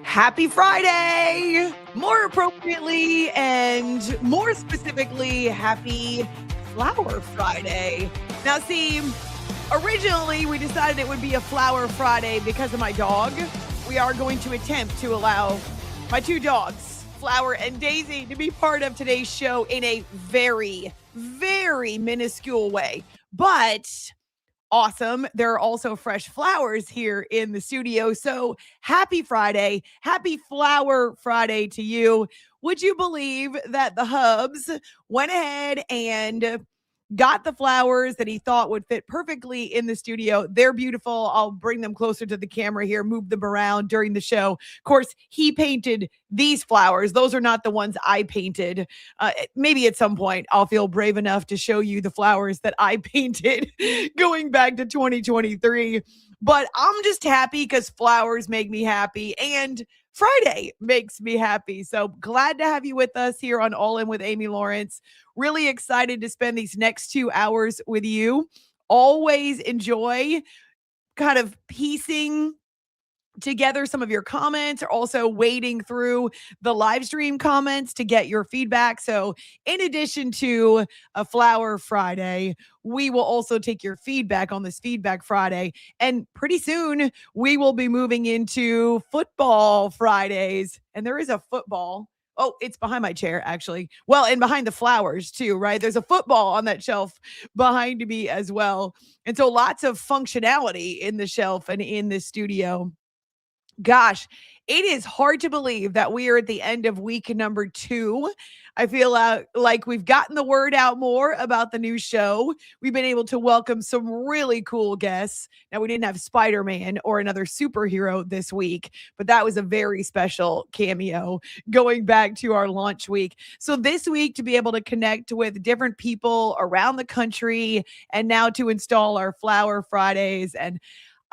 Happy Friday! More appropriately and more specifically, happy Flower Friday. Now, see, originally we decided it would be a Flower Friday because of my dog. We are going to attempt to allow my two dogs, Flower and Daisy, to be part of today's show in a very, very minuscule way. But awesome. There are also fresh flowers here in the studio. So happy Friday. Happy Flower Friday to you. Would you believe that the Hubs went ahead and got the flowers that he thought would fit perfectly in the studio? They're beautiful. I'll bring them closer to the camera here, move them around during the show. Of course, he painted these flowers. Those are not the ones I painted. Maybe at some point I'll feel brave enough to show you the flowers that I painted going back to 2023. But I'm just happy because flowers make me happy and Friday makes me happy. So glad to have you with us here on All In with Amy Lawrence. Really excited to spend these next 2 hours with you. Always enjoy kind of piecing together some of your comments, or also wading through the live stream comments to get your feedback. So in addition to a Flower Friday, we will also take your feedback on this Feedback Friday. And pretty soon we will be moving into Football Fridays. And there is a football. Oh, it's behind my chair, actually. Well, and behind the flowers, too, right? There's a football on that shelf behind me as well. And so lots of functionality in the shelf and in the studio. Gosh, it is hard to believe that we are at the end of week number 2. I feel like we've gotten the word out more about the new show. We've been able to welcome some really cool guests. Now, we didn't have Spider-Man or another superhero this week, but that was a very special cameo going back to our launch week. So this week, to be able to connect with different people around the country and now to install our Flower Fridays, and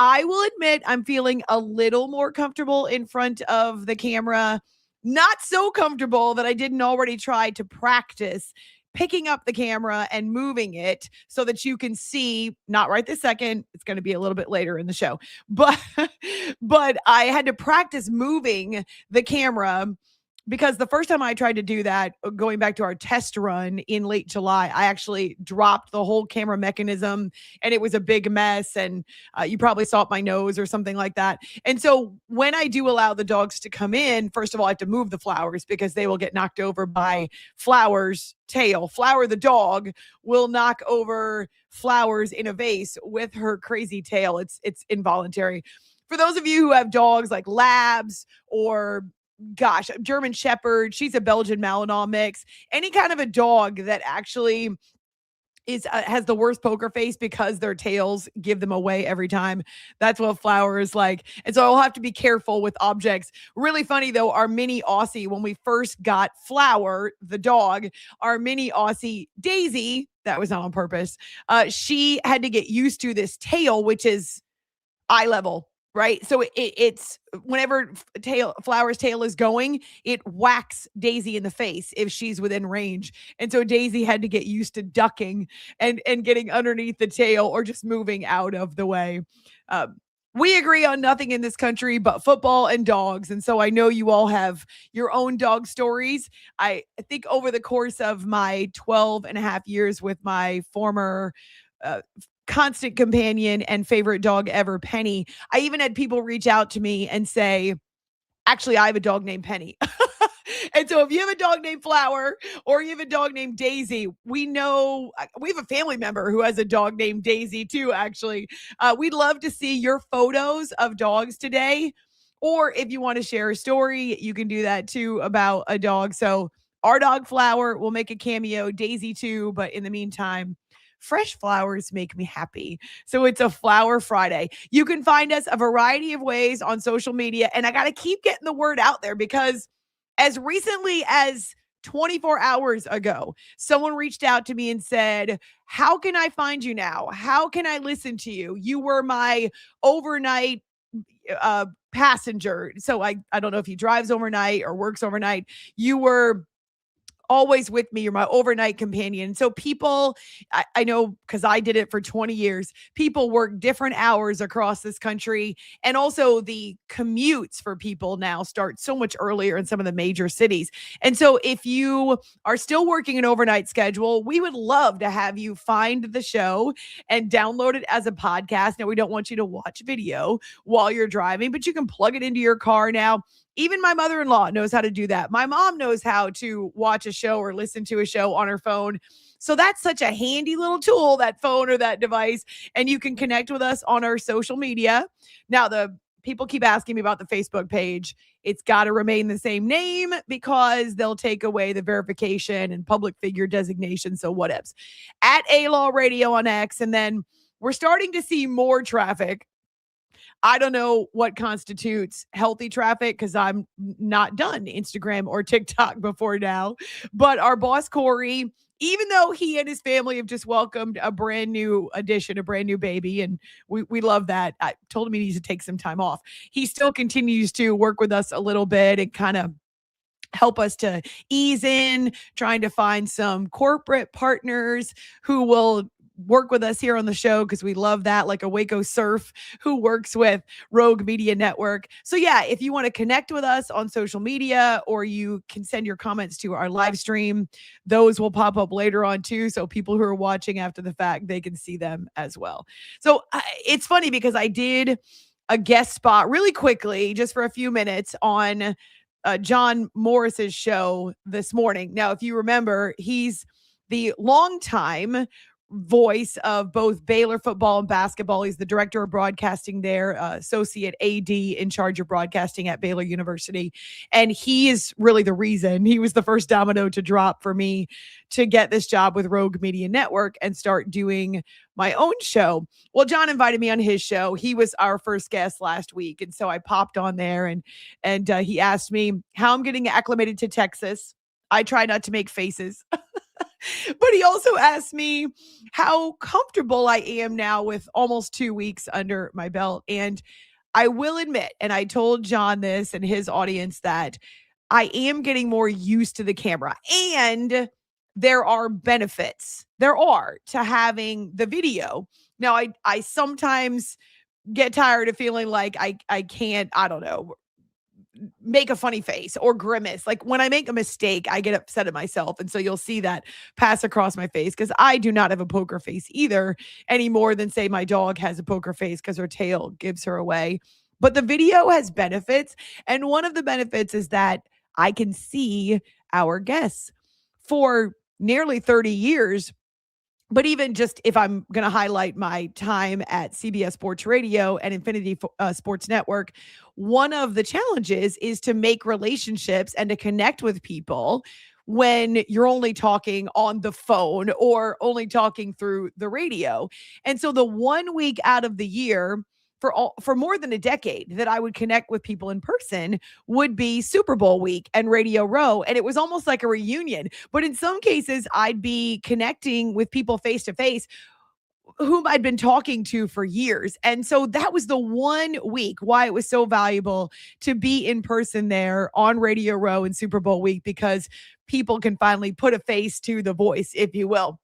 I will admit I'm feeling a little more comfortable in front of the camera. Not so comfortable that I didn't already try to practice picking up the camera and moving it so that you can see, not right this second, it's going to be a little bit later in the show, but but I had to practice moving the camera because the first time I tried to do that, going back to our test run in late July, I actually dropped the whole camera mechanism and it was a big mess. And you probably saw up my nose or something like that. And so when I do allow the dogs to come in, first of all, I have to move the flowers because they will get knocked over by Flower's tail. Flower, the dog, will knock over flowers in a vase with her crazy tail. It's involuntary. For those of you who have dogs like Labs or German Shepherd, she's a Belgian Malinois mix. Any kind of a dog that actually has the worst poker face because their tails give them away every time. That's what Flower is like. And so I'll have to be careful with objects. Really funny though, our mini Aussie, when we first got Flower, the dog, our mini Aussie Daisy, that was not on purpose. She had to get used to this tail, which is eye level. Right. So it's whenever Flower's tail is going, it whacks Daisy in the face if she's within range. And so Daisy had to get used to ducking and getting underneath the tail or just moving out of the way. We agree on nothing in this country but football and dogs. And so I know you all have your own dog stories. I think over the course of my 12 and a half years with my former constant companion and favorite dog ever, Penny, I even had people reach out to me and say, actually, I have a dog named Penny. And so if you have a dog named Flower or you have a dog named Daisy, we know we have a family member who has a dog named Daisy too, actually. We'd love to see your photos of dogs today. Or if you want to share a story, you can do that too about a dog. So our dog Flower will make a cameo, Daisy too. But in the meantime, fresh flowers make me happy. So it's a Flower Friday. You can find us a variety of ways on social media. And I got to keep getting the word out there because as recently as 24 hours ago, someone reached out to me and said, "How can I find you now? How can I listen to you? You were my overnight passenger." So I don't know if he drives overnight or works overnight. You were always with me. You're my overnight companion. So people, I know because I did it for 20 years, people work different hours across this country. And also the commutes for people now start so much earlier in some of the major cities. And so if you are still working an overnight schedule, we would love to have you find the show and download it as a podcast. Now, we don't want you to watch video while you're driving, but you can plug it into your car now. Even my mother-in-law knows how to do that. My mom knows how to watch a show or listen to a show on her phone. So that's such a handy little tool, that phone or that device. And you can connect with us on our social media. Now, the people keep asking me about the Facebook page. It's got to remain the same name because they'll take away the verification and public figure designation. So whatevs. At A-Law Radio on X. And then we're starting to see more traffic. I don't know what constitutes healthy traffic because I'm not done Instagram or TikTok before now. But our boss, Corey, even though he and his family have just welcomed a brand new addition, a brand new baby, and we love that. I told him he needs to take some time off. He still continues to work with us a little bit and kind of help us to ease in, trying to find some corporate partners who will work with us here on the show because we love that, like a Waco Surf who works with Rogue Media Network. So yeah, if you want to connect with us on social media, or you can send your comments to our live stream, those will pop up later on too. So people who are watching after the fact, they can see them as well. So it's funny because I did a guest spot really quickly, just for a few minutes on John Morris's show this morning. Now, if you remember, he's the longtime voice of both Baylor football and basketball. He's the director of broadcasting there, associate AD in charge of broadcasting at Baylor University. And he is really the reason. He was the first domino to drop for me to get this job with Rogue Media Network and start doing my own show. Well, John invited me on his show. He was our first guest last week. And so I popped on there and he asked me how I'm getting acclimated to Texas. I try not to make faces. But he also asked me how comfortable I am now with almost 2 weeks under my belt. And I will admit, and I told John this and his audience, that I am getting more used to the camera. And there are benefits. There are to having the video. Now, I sometimes get tired of feeling like I can't, I don't know, make a funny face or grimace. Like when I make a mistake, I get upset at myself. And so you'll see that pass across my face because I do not have a poker face either, any more than say my dog has a poker face because her tail gives her away. But the video has benefits. And one of the benefits is that I can see our guests. For nearly 30 years, but even just if I'm going to highlight my time at CBS Sports Radio and Infinity Sports Network, one of the challenges is to make relationships and to connect with people when you're only talking on the phone or only talking through the radio. And so the 1 week out of the year for more than a decade that I would connect with people in person would be Super Bowl week and Radio Row. And it was almost like a reunion. But in some cases, I'd be connecting with people face to face whom I'd been talking to for years. And so that was the 1 week why it was so valuable to be in person there on Radio Row and Super Bowl week, because people can finally put a face to the voice, if you will.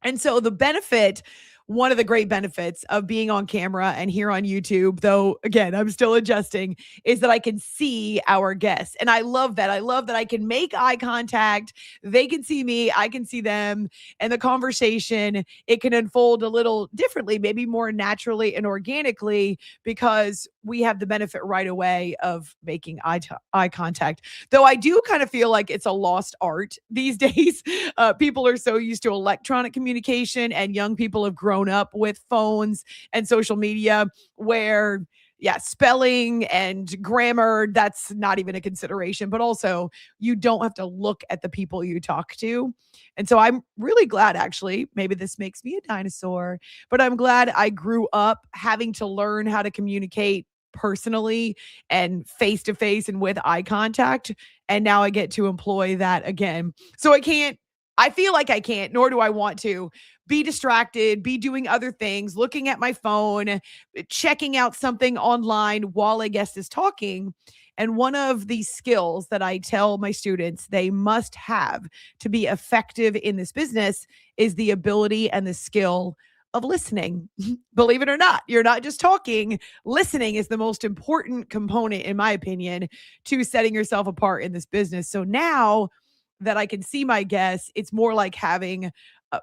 And so the benefit, one of the great benefits of being on camera and here on YouTube, though, again, I'm still adjusting, is that I can see our guests. And I love that. I love that I can make eye contact. They can see me. I can see them. And the conversation, it can unfold a little differently, maybe more naturally and organically, because we have the benefit right away of making eye contact. Though I do kind of feel like it's a lost art these days. People are so used to electronic communication, and young people have grown up with phones and social media where, yeah, spelling and grammar, that's not even a consideration, but also you don't have to look at the people you talk to. And so I'm really glad, actually, maybe this makes me a dinosaur, but I'm glad I grew up having to learn how to communicate personally and face to face and with eye contact. And now I get to employ that again. So I feel like I can't, nor do I want to be distracted, be doing other things, looking at my phone, checking out something online while a guest is talking. And one of the skills that I tell my students they must have to be effective in this business is the ability and the skill of listening. Believe it or not, you're not just talking. Listening is the most important component, in my opinion, to setting yourself apart in this business. So now that I can see my guests, it's more like having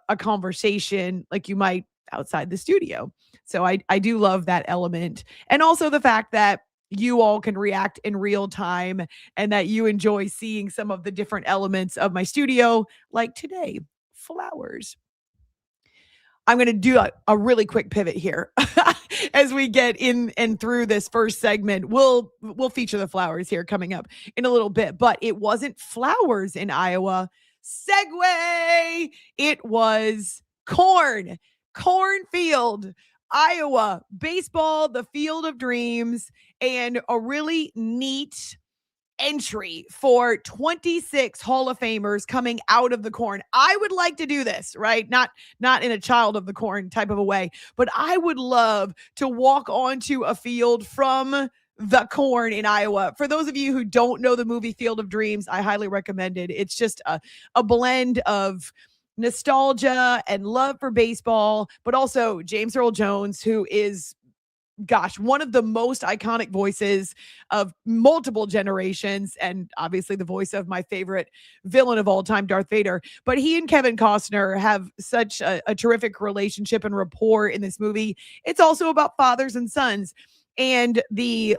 a conversation like you might outside the studio. So I do love that element. And also the fact that you all can react in real time and that you enjoy seeing some of the different elements of my studio, like today, flowers. I'm going to do a really quick pivot here as we get in and through this first segment. We'll feature the flowers here coming up in a little bit, but it wasn't flowers in Iowa. Segue. It was cornfield, Iowa, baseball, the field of dreams, and a really neat entry for 26 Hall of Famers coming out of the corn. I would like to do this, right? Not in a child of the corn type of a way, but I would love to walk onto a field from the corn in Iowa. For those of you who don't know the movie Field of Dreams, I highly recommend it. It's just a blend of nostalgia and love for baseball, but also James Earl Jones, who is one of the most iconic voices of multiple generations, and obviously the voice of my favorite villain of all time, Darth Vader. But he and Kevin Costner have such a terrific relationship and rapport in this movie. It's also about fathers and sons. And the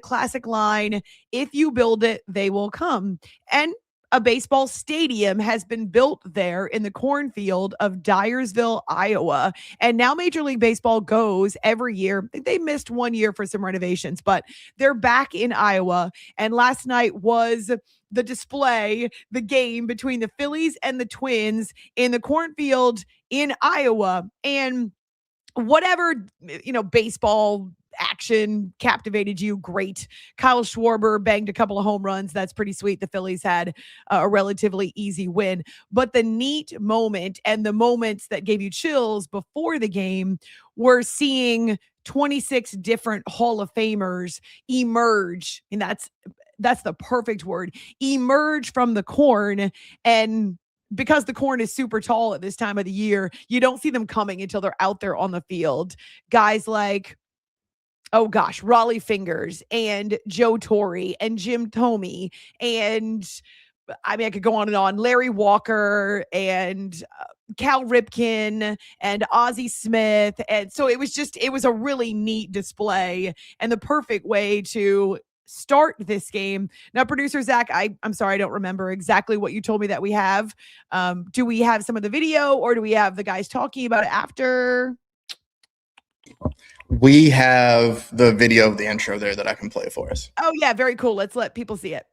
classic line, if you build it, they will come. And a baseball stadium has been built there in the cornfield of Dyersville, Iowa. And now Major League Baseball goes every year. They missed 1 year for some renovations, but they're back in Iowa. And last night was the display, the game between the Phillies and the Twins in the cornfield in Iowa. And whatever, baseball action captivated you, great. Kyle Schwarber banged a couple of home runs. That's pretty sweet. The Phillies had a relatively easy win. But the neat moment and the moments that gave you chills before the game were seeing 26 different Hall of Famers emerge. And that's the perfect word, emerge from the corn. And because the corn is super tall at this time of the year, you don't see them coming until they're out there on the field. Guys like, Raleigh Fingers and Joe Torre and Jim Thome. And I mean, I could go on and on. Larry Walker and Cal Ripken and Ozzie Smith. And so it was a really neat display and the perfect way to start this game. Now, producer Zach, I'm sorry, I don't remember exactly what you told me that we have. Do we have some of the video or do we have the guys talking about it after? We have the video of the intro there that I can play for us. Oh, yeah, very cool. Let's let people see it.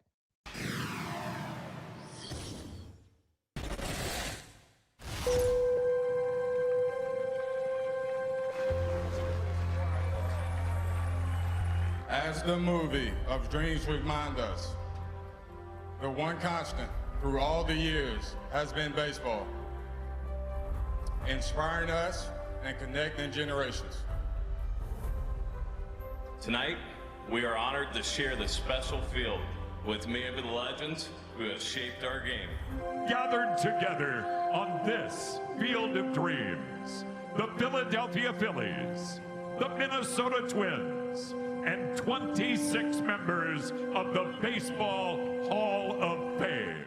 As the movie of dreams remind us, the one constant through all the years has been baseball, inspiring us and connecting generations. Tonight, we are honored to share this special field with many of the legends who have shaped our game. Gathered together on this Field of Dreams, the Philadelphia Phillies, the Minnesota Twins, and 26 members of the Baseball Hall of Fame.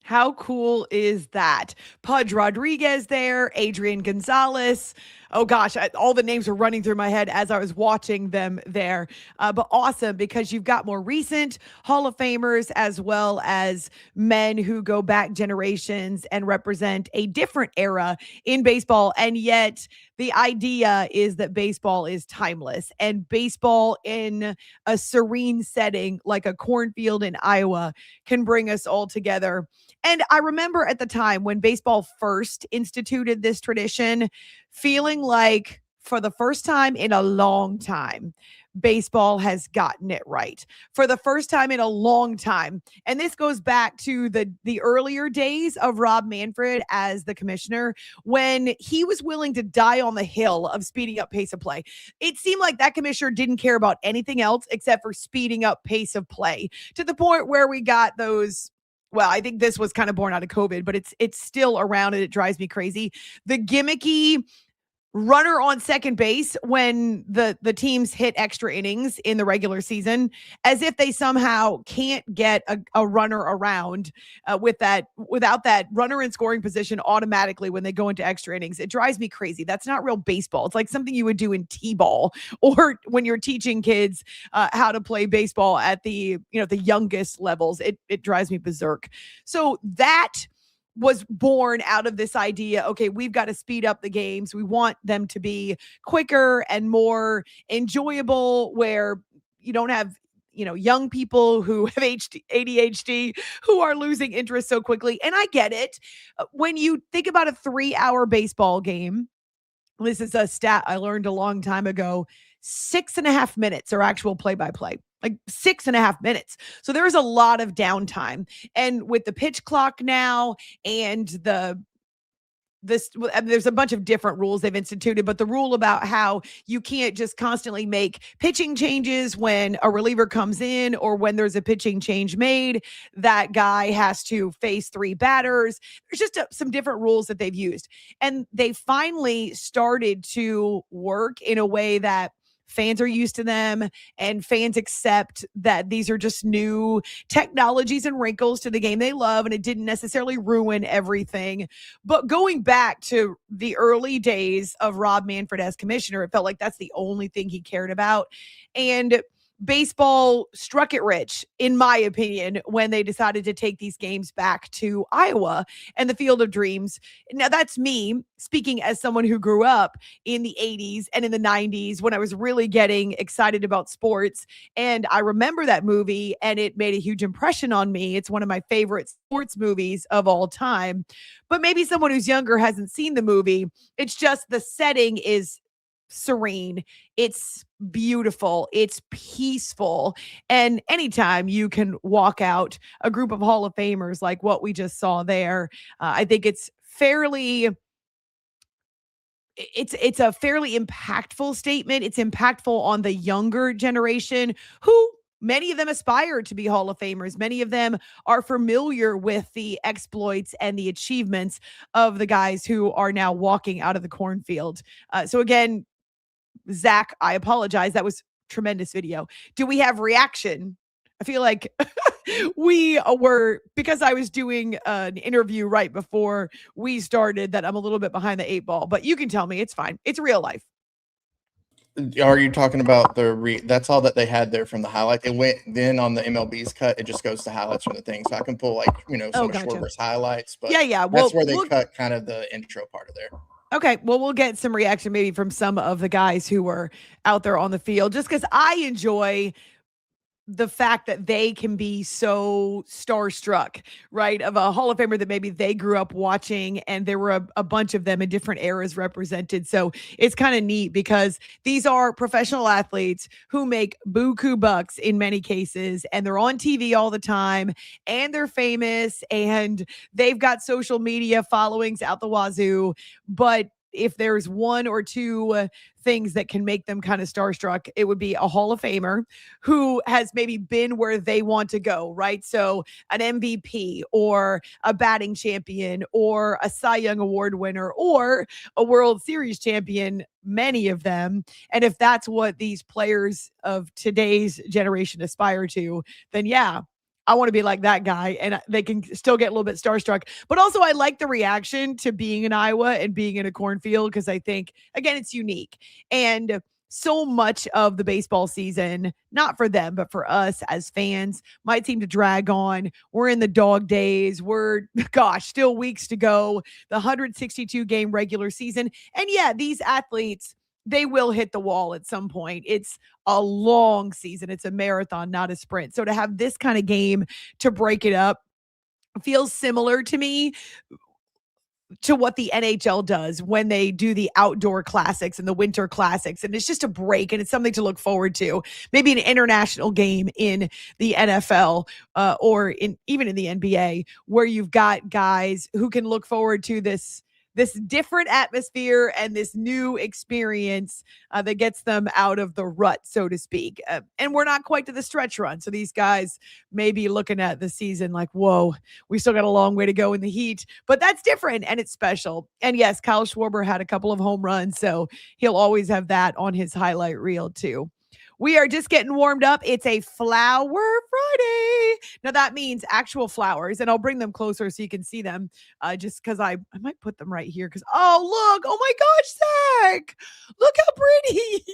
How cool is that? Pudge Rodriguez there, Adrian Gonzalez. Oh gosh, all the names were running through my head as I was watching them there. But awesome, because you've got more recent Hall of Famers as well as men who go back generations and represent a different era in baseball. And yet the idea is that baseball is timeless, and baseball in a serene setting like a cornfield in Iowa can bring us all together. And I remember at the time when baseball first instituted this tradition, feeling like for the first time in a long time, baseball has gotten it right for the first time in a long time. And this goes back to the earlier days of Rob Manfred as the commissioner, when he was willing to die on the hill of speeding up pace of play. It seemed like that commissioner didn't care about anything else except for speeding up pace of play, to the point where we got those. Well, I think this was kind of born out of COVID, but it's still around and it drives me crazy. The gimmicky runner on second base when the teams hit extra innings in the regular season, as if they somehow can't get a runner around without that runner in scoring position automatically when they go into extra innings. It drives me crazy. That's not real baseball. It's like something you would do in t-ball or when you're teaching kids how to play baseball at the youngest levels. It drives me berserk. So that was born out of this idea, okay, we've got to speed up the games. We want them to be quicker and more enjoyable, where you don't have, young people who have ADHD who are losing interest so quickly. And I get it. When you think about a 3-hour baseball game, this is a stat I learned a long time ago, 6.5 minutes are actual play-by-play. Like 6.5 minutes. So there is a lot of downtime. And with the pitch clock now and there's a bunch of different rules they've instituted, but the rule about how you can't just constantly make pitching changes when a reliever comes in or when there's a pitching change made, that guy has to face 3 batters. There's just some different rules that they've used. And they finally started to work in a way that fans are used to them and fans accept that these are just new technologies and wrinkles to the game they love, and it didn't necessarily ruin everything. But going back to the early days of Rob Manfred as commissioner, it felt like that's the only thing he cared about. And baseball struck it rich, in my opinion, when they decided to take these games back to Iowa and the Field of Dreams. Now, that's me speaking as someone who grew up in the 80s and in the 90s when I was really getting excited about sports. And I remember that movie, and it made a huge impression on me. It's one of my favorite sports movies of all time. But maybe someone who's younger hasn't seen the movie. It's just the setting is serene. It's beautiful. It's peaceful. And anytime you can walk out a group of Hall of Famers like what we just saw there, I think it's a fairly impactful statement. It's impactful on the younger generation who many of them aspire to be Hall of Famers. Many of them are familiar with the exploits and the achievements of the guys who are now walking out of the cornfield. So again, Zach, I apologize. That was tremendous video. Do we have reaction? I feel like we were, because I was doing an interview right before we started, that I'm a little bit behind the 8 ball, but you can tell me it's fine. It's real life. Are you talking about that's all that they had there from the highlight? It went then on the MLB's cut. It just goes to highlights from the thing. So I can pull some of Schwarber's highlights, but yeah. Well, that's where they cut kind of the intro part of there. Okay, well, we'll get some reaction maybe from some of the guys who were out there on the field, just because I enjoy the fact that they can be so starstruck, right? Of a Hall of Famer that maybe they grew up watching, and there were a bunch of them in different eras represented. So it's kind of neat because these are professional athletes who make buku bucks in many cases, and they're on TV all the time, and they're famous, and they've got social media followings out the wazoo. But if there's one or two things that can make them kind of starstruck, it would be a Hall of Famer who has maybe been where they want to go, right? So an MVP or a batting champion or a Cy Young Award winner or a World Series champion, many of them. And if that's what these players of today's generation aspire to, then yeah, I want to be like that guy, and they can still get a little bit starstruck. But also, I like the reaction to being in Iowa and being in a cornfield because I think, again, it's unique. And so much of the baseball season, not for them, but for us as fans, might seem to drag on. We're in the dog days. Still weeks to go. The 162 game regular season. And yeah, these athletes, they will hit the wall at some point. It's a long season. It's a marathon, not a sprint. So to have this kind of game to break it up feels similar to me to what the NHL does when they do the outdoor classics and the winter classics. And it's just a break, and it's something to look forward to. Maybe an international game in the NFL or even in the NBA, where you've got guys who can look forward to this different atmosphere and this new experience that gets them out of the rut, so to speak. And we're not quite to the stretch run. So these guys may be looking at the season like, whoa, we still got a long way to go in the heat, but that's different and it's special. And yes, Kyle Schwarber had a couple of home runs, so he'll always have that on his highlight reel too. We are just getting warmed up. It's a Flower Friday. Now that means actual flowers, and I'll bring them closer so you can see them just because I might put them right here because, oh, look. Oh, my gosh, Zach. Look how pretty.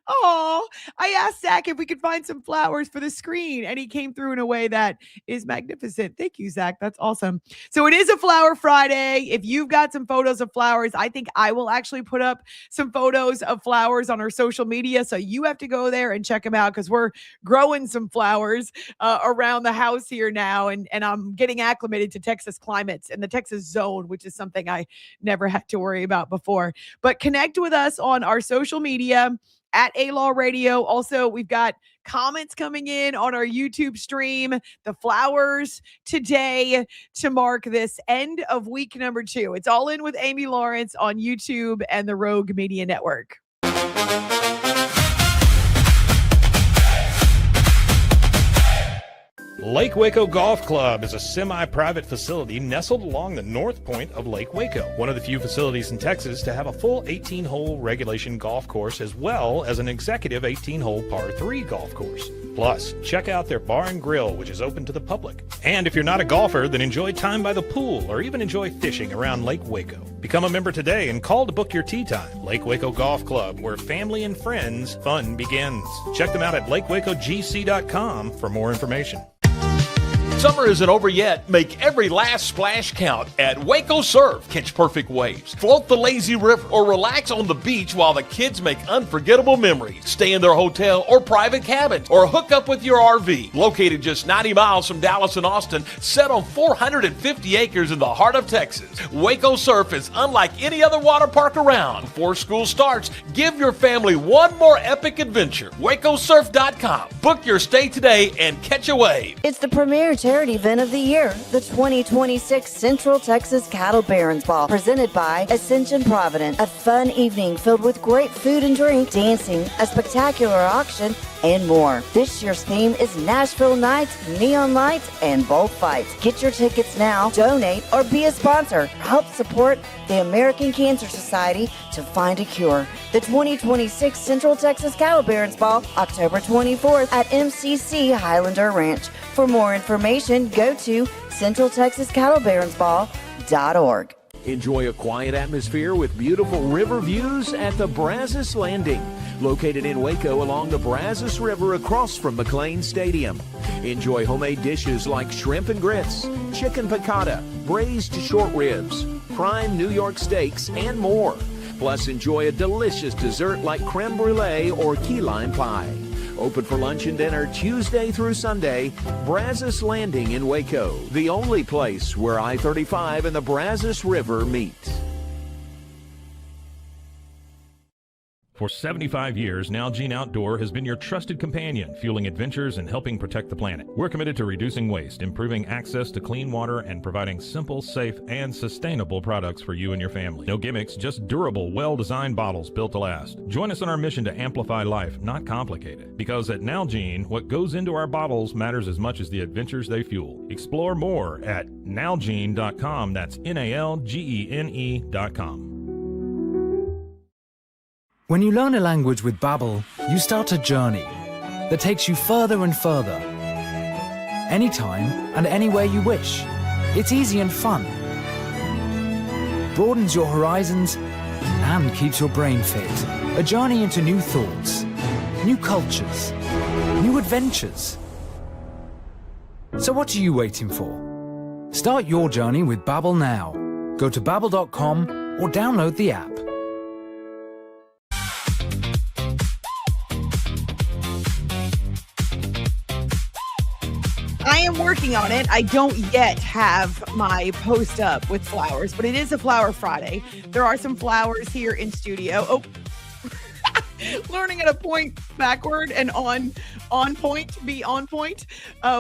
Oh, I asked Zach if we could find some flowers for the screen, and he came through in a way that is magnificent. Thank you, Zach. That's awesome. So it is a Flower Friday. If you've got some photos of flowers, I think I will actually put up some photos of flowers on our social media. So you have to go there and check them out because we're growing some flowers around the house here now. And I'm getting acclimated to Texas climates and the Texas zone, which is something I never had to worry about before. But connect with us on our social media at A-Law Radio. Also, we've got comments coming in on our YouTube stream, the flowers today to mark this end of week number 2. It's All In with Amy Lawrence on YouTube and the Rogue Media Network. Lake Waco Golf Club is a semi-private facility nestled along the north point of Lake Waco, one of the few facilities in Texas to have a full 18-hole regulation golf course as well as an executive 18-hole par 3 golf course. Plus, check out their bar and grill, which is open to the public. And if you're not a golfer, then enjoy time by the pool or even enjoy fishing around Lake Waco. Become a member today and call to book your tee time. Lake Waco Golf Club, where family and friends fun begins. Check them out at lakewacogc.com for more information. Summer isn't over yet. Make every last splash count at Waco Surf. Catch perfect waves, float the lazy river, or relax on the beach while the kids make unforgettable memories. Stay in their hotel or private cabins, or hook up with your RV. Located just 90 miles from Dallas and Austin, set on 450 acres in the heart of Texas, Waco Surf is unlike any other water park around. Before school starts, give your family one more epic adventure. WacoSurf.com. Book your stay today and catch a wave. It's the premier charity event of the year, the 2026 Central Texas Cattle Barons Ball, presented by Ascension Providence. A fun evening filled with great food and drink, dancing, a spectacular auction, and more. This year's theme is Nashville Nights, Neon Lights, and Bullfights. Get your tickets now, donate, or be a sponsor. Help support the American Cancer Society to find a cure. The 2026 Central Texas Cattle Barons Ball, October 24th at MCC Highlander Ranch. For more information, go to centraltexascattlebaronsball.org. Enjoy a quiet atmosphere with beautiful river views at the Brazos Landing, located in Waco along the Brazos River across from McLean Stadium. Enjoy homemade dishes like shrimp and grits, chicken piccata, braised short ribs, prime New York steaks, and more. Plus, enjoy a delicious dessert like creme brulee or key lime pie. Open for lunch and dinner Tuesday through Sunday. Brazos Landing in Waco, the only place where I-35 and the Brazos River meet. For 75 years, Nalgene Outdoor has been your trusted companion, fueling adventures and helping protect the planet. We're committed to reducing waste, improving access to clean water, and providing simple, safe, and sustainable products for you and your family. No gimmicks, just durable, well-designed bottles built to last. Join us in our mission to amplify life, not complicate it. Because at Nalgene, what goes into our bottles matters as much as the adventures they fuel. Explore more at nalgene.com. That's NALGENE.com. When you learn a language with Babbel, you start a journey that takes you further and further. Anytime and anywhere you wish. It's easy and fun. Broadens your horizons and keeps your brain fit. A journey into new thoughts, new cultures, new adventures. So what are you waiting for? Start your journey with Babbel now. Go to babbel.com or download the app. I am working on it. I don't yet have my post up with flowers, but it is a Flower Friday. There are some flowers here in studio. Oh, learning how to point backward and on point, be on point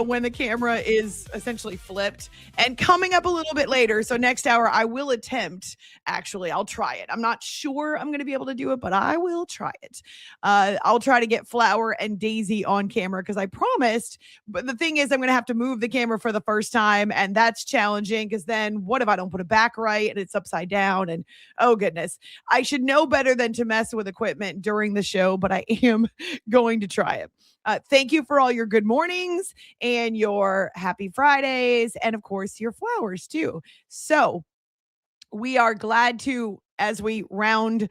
when the camera is essentially flipped. And coming up a little bit later, so next hour, I will attempt, actually, I'll try it. I'm not sure I'm going to be able to do it, but I will try it. I'll try to get Flower and Daisy on camera because I promised. But the thing is, I'm going to have to move the camera for the first time, and that's challenging because then what if I don't put it back right and it's upside down? And oh, goodness, I should know better than to mess with equipment during the show, but I am going to try it. Thank you for all your good mornings and your happy Fridays, and of course, your flowers too. So we are glad to, as we round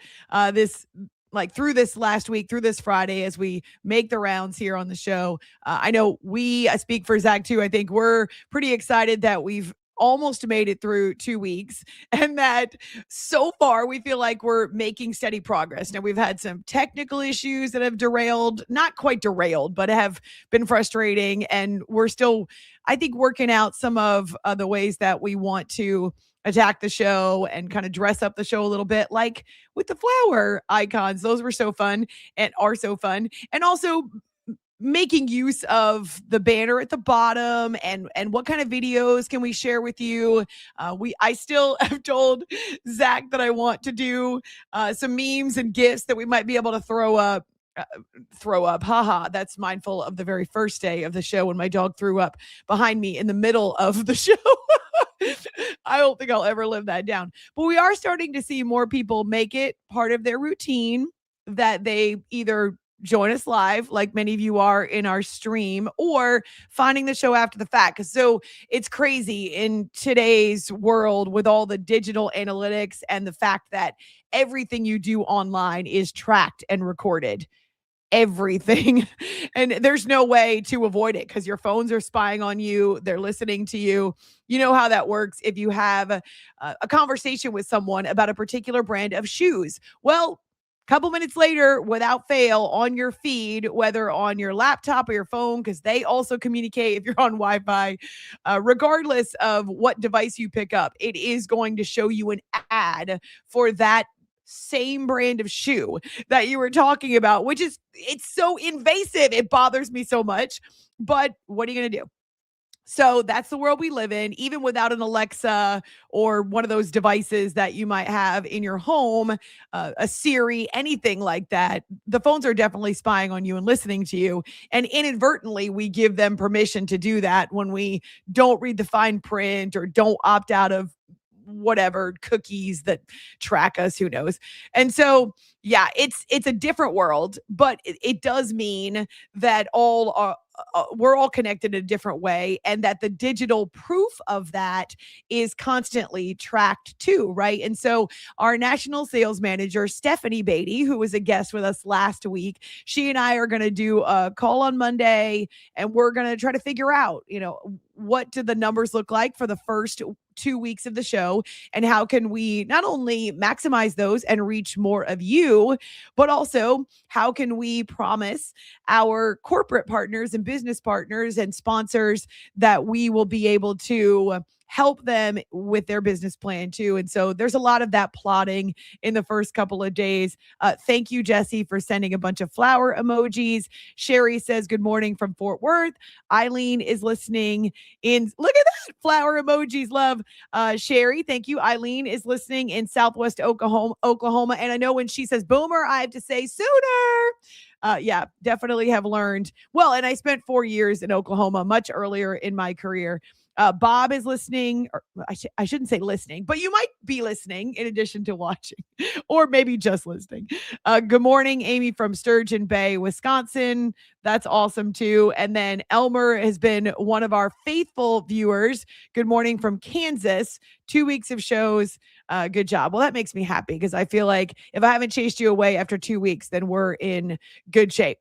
this, like through this last week, through this Friday, as we make the rounds here on the show. I know I speak for Zach too. I think we're pretty excited that we've almost made it through 2 weeks, and that so far we feel like we're making steady progress. Now, we've had some technical issues that have derailed, not quite derailed, but have been frustrating, and we're still, I think, working out some of the ways that we want to attack the show and kind of dress up the show a little bit, like with the flower icons. Those were so fun and are so fun. And also making use of the banner at the bottom and what kind of videos can we share with you. I still have told Zach that I want to do some memes and GIFs that we might be able to throw up. Haha. That's mindful of the very first day of the show when my dog threw up behind me in the middle of the show. I don't think I'll ever live that down. But we are starting to see more people make it part of their routine, that they either join us live, like many of you are in our stream, or finding the show after the fact. So it's crazy in today's world with all the digital analytics and the fact that everything you do online is tracked and recorded. Everything. And there's no way to avoid it because your phones are spying on you. They're listening to you. You know how that works if you have a conversation with someone about a particular brand of shoes. Well, couple minutes later, without fail, on your feed, whether on your laptop or your phone, because they also communicate if you're on Wi-Fi, regardless of what device you pick up, it is going to show you an ad for that same brand of shoe that you were talking about, which is, it's so invasive. It bothers me so much. But what are you going to do? So that's the world we live in. Even without an Alexa or one of those devices that you might have in your home, a Siri, anything like that, the phones are definitely spying on you and listening to you. And inadvertently, we give them permission to do that when we don't read the fine print or don't opt out of whatever cookies that track us, who knows. And so, yeah, it's a different world, but it does mean that we're all connected in a different way, and that the digital proof of that is constantly tracked too, right? And so our national sales manager, Stephanie Beatty, who was a guest with us last week, she and I are going to do a call on Monday, and we're going to try to figure out, what do the numbers look like for the first 2 weeks of the show, and how can we not only maximize those and reach more of you, but also how can we promise our corporate partners and business partners and sponsors that we will be able to help them with their business plan too. And so there's a lot of that plotting in the first couple of days. Thank you, Jesse, for sending a bunch of flower emojis. Sherry says, good morning from Fort Worth. Eileen is listening in, look at that, flower emojis, love. Sherry, thank you. Eileen is listening in Southwest Oklahoma. And I know when she says boomer, I have to say sooner. Yeah, definitely have learned. Well, and I spent 4 years in Oklahoma much earlier in my career. Bob is listening, or I shouldn't say listening, but you might be listening in addition to watching, or maybe just listening. Good morning, Amy from Sturgeon Bay, Wisconsin. That's awesome too. And then Elmer has been one of our faithful viewers. Good morning from Kansas. 2 weeks of shows. Good job. Well, that makes me happy because I feel like if I haven't chased you away after 2 weeks, then we're in good shape.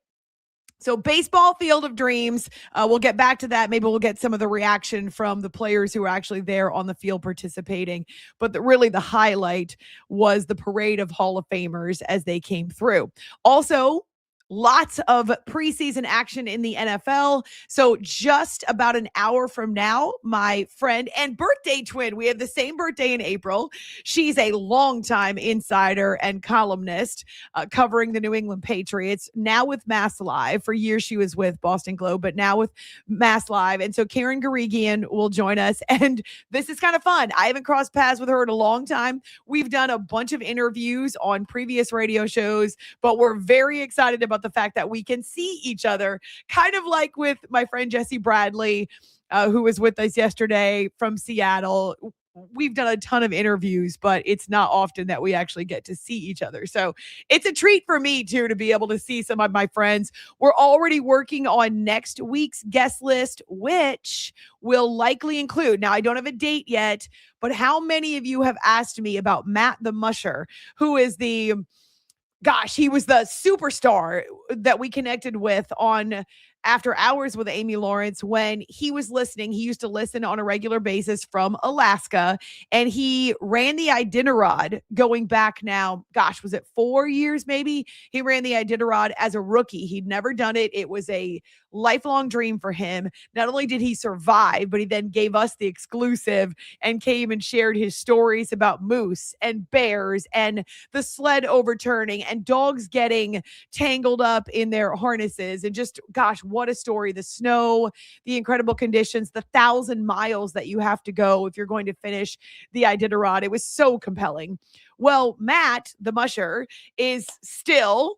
So baseball Field of Dreams, we'll get back to that. Maybe we'll get some of the reaction from the players who were actually there on the field participating. But really the highlight was the parade of Hall of Famers as they came through. Also, lots of preseason action in the NFL. So just about an hour from now, my friend and birthday twin, we have the same birthday in April. She's a longtime insider and columnist covering the New England Patriots, now with Mass Live. For years she was with Boston Globe, but now with Mass Live. And so Karen Guregian will join us. And this is kind of fun. I haven't crossed paths with her in a long time. We've done a bunch of interviews on previous radio shows, but we're very excited about the fact that we can see each other, kind of like with my friend Jesse Bradley, who was with us yesterday from Seattle. We've done a ton of interviews, but it's not often that we actually get to see each other. So it's a treat for me too, to be able to see some of my friends. We're already working on next week's guest list, which will likely include, now I don't have a date yet, but how many of you have asked me about Matt the Musher, who is he was the superstar that we connected with on After Hours with Amy Lawrence when he was listening. He used to listen on a regular basis from Alaska, and he ran the Iditarod going back now, was it 4 years maybe? He ran the Iditarod as a rookie. He'd never done it. It was a lifelong dream for him. Not only did he survive, but he then gave us the exclusive and came and shared his stories about moose and bears and the sled overturning and dogs getting tangled up in their harnesses. And just, what a story. The snow, the incredible conditions, the 1,000 miles that you have to go if you're going to finish the Iditarod. It was so compelling. Well, Matt, the Musher, is still,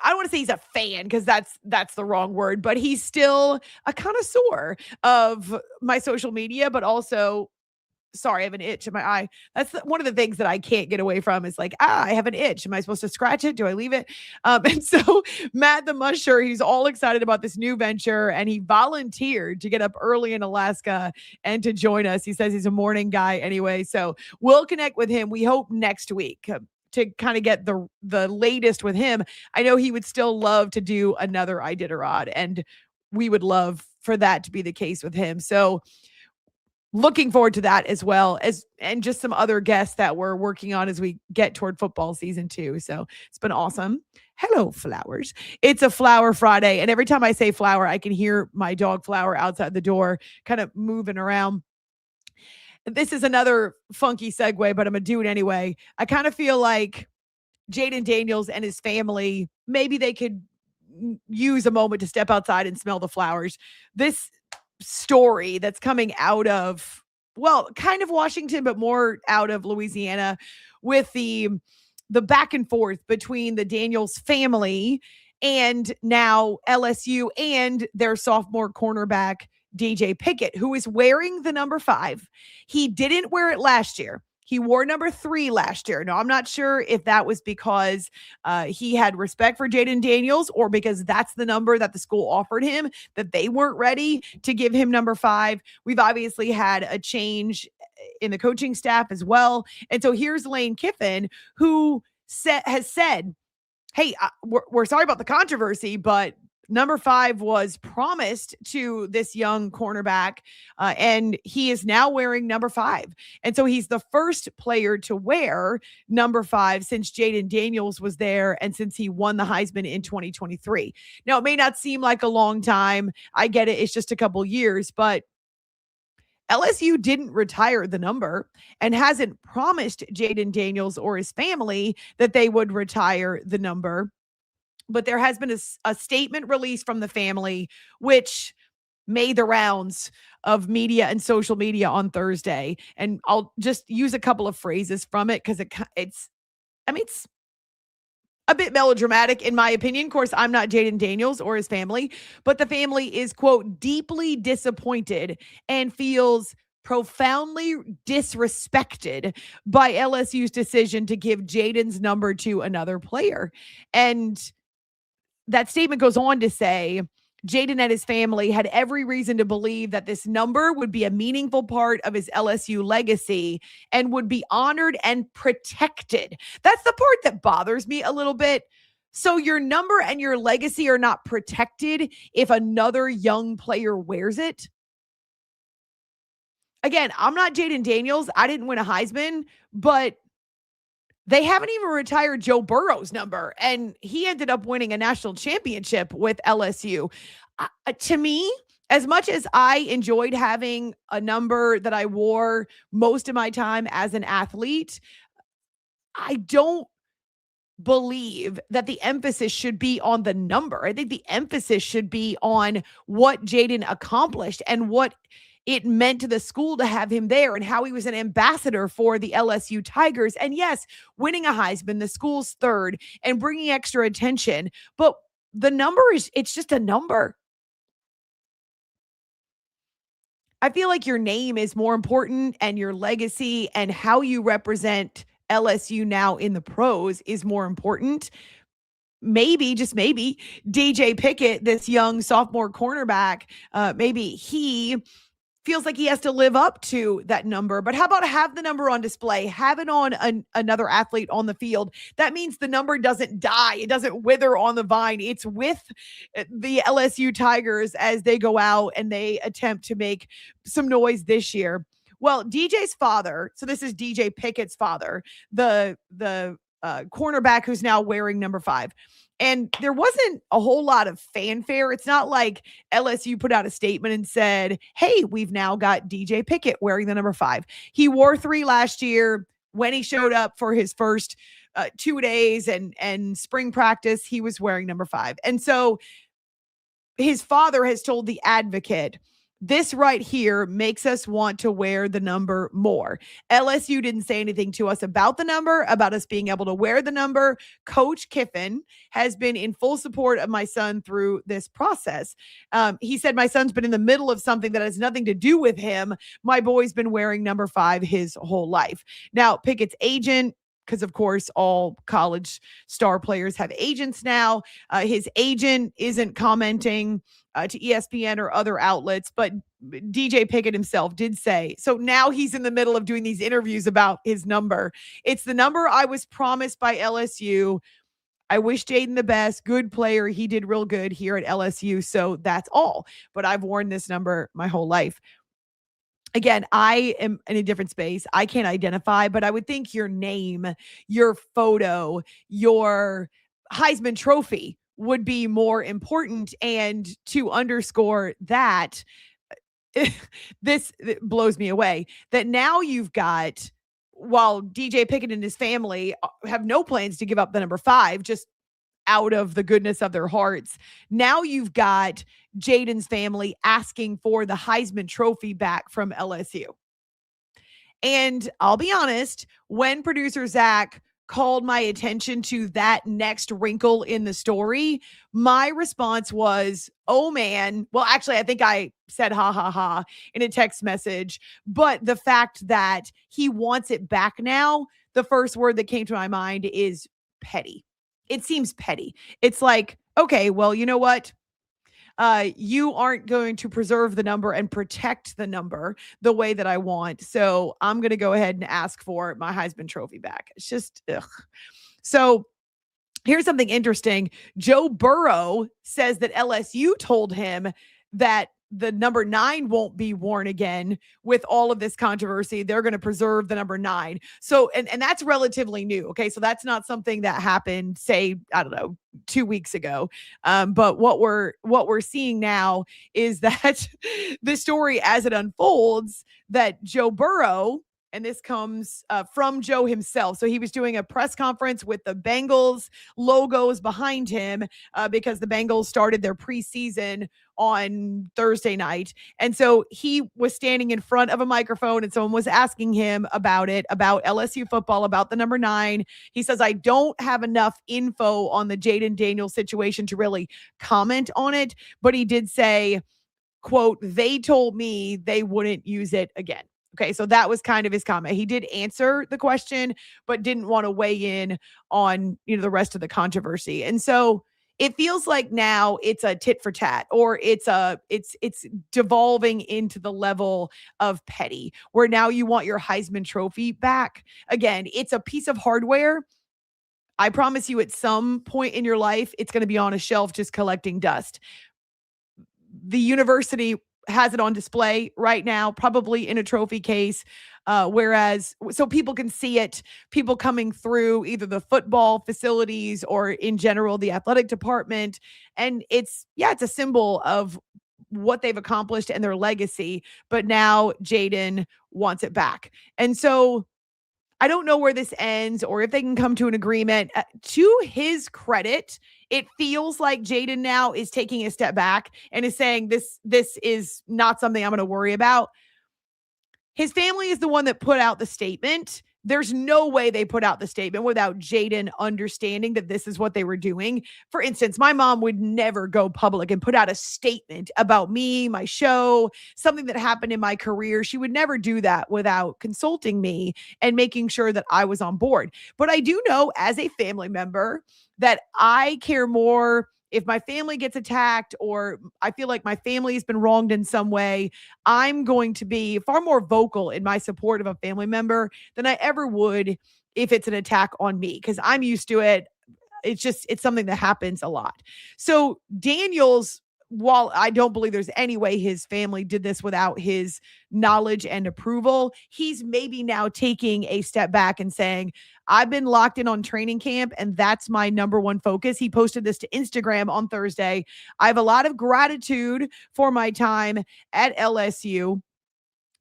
I don't want to say he's a fan because that's the wrong word, but he's still a connoisseur of my social media, but also, sorry, I have an itch in my eye. That's one of the things that I can't get away from is like, I have an itch. Am I supposed to scratch it? Do I leave it? And so Matt the Musher, he's all excited about this new venture, and he volunteered to get up early in Alaska and to join us. He says he's a morning guy anyway. So we'll connect with him, we hope, next week to kind of get the latest with him. I know he would still love to do another Iditarod, and we would love for that to be the case with him. So looking forward to that as well and just some other guests that we're working on as we get toward football season too. So it's been awesome. Hello, flowers. It's a Flower Friday. And every time I say flower, I can hear my dog Flower outside the door kind of moving around. This is another funky segue, but I'm going to do it anyway. I kind of feel like Jaden Daniels and his family, maybe they could use a moment to step outside and smell the flowers. This story that's coming out of, kind of Washington, but more out of Louisiana, with the back and forth between the Daniels family and now LSU and their sophomore cornerback, DJ Pickett, who is wearing the number 5. He didn't wear it last year. He wore number 3 last year. Now, I'm not sure if that was because he had respect for Jaden Daniels or because that's the number that the school offered him, that they weren't ready to give him number 5. We've obviously had a change in the coaching staff as well. And so here's Lane Kiffin, who has said, hey, we're sorry about the controversy, but number 5 was promised to this young cornerback, and he is now wearing number 5. And so he's the first player to wear number 5 since Jaden Daniels was there and since he won the Heisman in 2023. Now, it may not seem like a long time. I get it. It's just a couple years, but LSU didn't retire the number and hasn't promised Jaden Daniels or his family that they would retire the number. But there has been a statement released from the family, which made the rounds of media and social media on Thursday. And I'll just use a couple of phrases from it because it's a bit melodramatic in my opinion. Of course, I'm not Jaden Daniels or his family, but the family is, quote, deeply disappointed and feels profoundly disrespected by LSU's decision to give Jaden's number to another player. And that statement goes on to say, Jaden and his family had every reason to believe that this number would be a meaningful part of his LSU legacy and would be honored and protected. That's the part that bothers me a little bit. So your number and your legacy are not protected if another young player wears it. Again, I'm not Jaden Daniels. I didn't win a Heisman, but They haven't even retired Joe Burrow's number, and he ended up winning a national championship with LSU. To me, as much as I enjoyed having a number that I wore most of my time as an athlete, I don't believe that the emphasis should be on the number. I think the emphasis should be on what Jaden accomplished and what it meant to the school to have him there and how he was an ambassador for the LSU Tigers. And yes, winning a Heisman, the school's third, and bringing extra attention. But the number it's just a number. I feel like your name is more important, and your legacy and how you represent LSU now in the pros is more important. Maybe, just maybe, DJ Pickett, this young sophomore cornerback, maybe he feels like he has to live up to that number. But how about have the number on display, have it on another athlete on the field? That means the number doesn't die. It doesn't wither on the vine. It's with the LSU Tigers as they go out and they attempt to make some noise this year. Well, DJ's father, so this is DJ Pickett's father, the cornerback who's now wearing number 5. And there wasn't a whole lot of fanfare. It's not like LSU put out a statement and said, hey, we've now got DJ Pickett wearing the number 5. He wore 3 last year. When he showed up for his first 2 days and spring practice, he was wearing number 5. And so his father has told The Advocate, this right here makes us want to wear the number more. LSU didn't say anything to us about the number, about us being able to wear the number. Coach Kiffin has been in full support of my son through this process. He said, my son's been in the middle of something that has nothing to do with him. My boy's been wearing number 5 his whole life. Now, Pickett's agent, because of course all college star players have agents now. His agent isn't commenting to ESPN or other outlets, but DJ Pickett himself did say, so now he's in the middle of doing these interviews about his number. It's the number I was promised by LSU. I wish Jaden the best, good player. He did real good here at LSU. So that's all, but I've worn this number my whole life. Again, I am in a different space. I can't identify, but I would think your name, your photo, your Heisman Trophy would be more important. And to underscore that, this blows me away that now you've got, while DJ Pickett and his family have no plans to give up the number 5, just out of the goodness of their hearts. Now you've got Jaden's family asking for the Heisman Trophy back from LSU. And I'll be honest, when producer Zach called my attention to that next wrinkle in the story, my response was, oh man. Well, actually, I think I said ha ha ha in a text message, but the fact that he wants it back now, the first word that came to my mind is petty. It seems petty. It's like, okay, well, you know what? You aren't going to preserve the number and protect the number the way that I want. So I'm going to go ahead and ask for my Heisman Trophy back. It's just, ugh. So here's something interesting. Joe Burrow says that LSU told him that the number 9 won't be worn again with all of this controversy. They're going to preserve the number 9. So, and that's relatively new. Okay. So that's not something that happened, say, I don't know, 2 weeks ago. But what we're seeing now is that the story as it unfolds, that Joe Burrow, and this comes from Joe himself. So he was doing a press conference with the Bengals logos behind him because the Bengals started their preseason on Thursday night. And so he was standing in front of a microphone and someone was asking him about it, about LSU football, about the number 9. He says, I don't have enough info on the Jaden Daniels situation to really comment on it. But he did say, quote, they told me they wouldn't use it again. Okay, so that was kind of his comment. He did answer the question, but didn't want to weigh in on, the rest of the controversy. And so it feels like now it's a tit for tat, or it's devolving into the level of petty, where now you want your Heisman Trophy back. Again, it's a piece of hardware. I promise you, at some point in your life, it's going to be on a shelf just collecting dust. The university has it on display right now, probably in a trophy case. Whereas, so people can see it, people coming through either the football facilities or in general, the athletic department. And it's a symbol of what they've accomplished and their legacy. But now Jaden wants it back. And so I don't know where this ends or if they can come to an agreement. To his credit, it feels like Jaden now is taking a step back and is saying this is not something I'm going to worry about. His family is the one that put out the statement. There's no way they put out the statement without Jaden understanding that this is what they were doing. For instance, my mom would never go public and put out a statement about me, my show, something that happened in my career. She would never do that without consulting me and making sure that I was on board. But I do know as a family member that I care more if my family gets attacked or I feel like my family has been wronged in some way. I'm going to be far more vocal in my support of a family member than I ever would if it's an attack on me, because I'm used to it. It's something that happens a lot. So Daniel's, while I don't believe there's any way his family did this without his knowledge and approval, he's maybe now taking a step back and saying, I've been locked in on training camp and that's my number one focus. He posted this to Instagram on Thursday. I have a lot of gratitude for my time at LSU.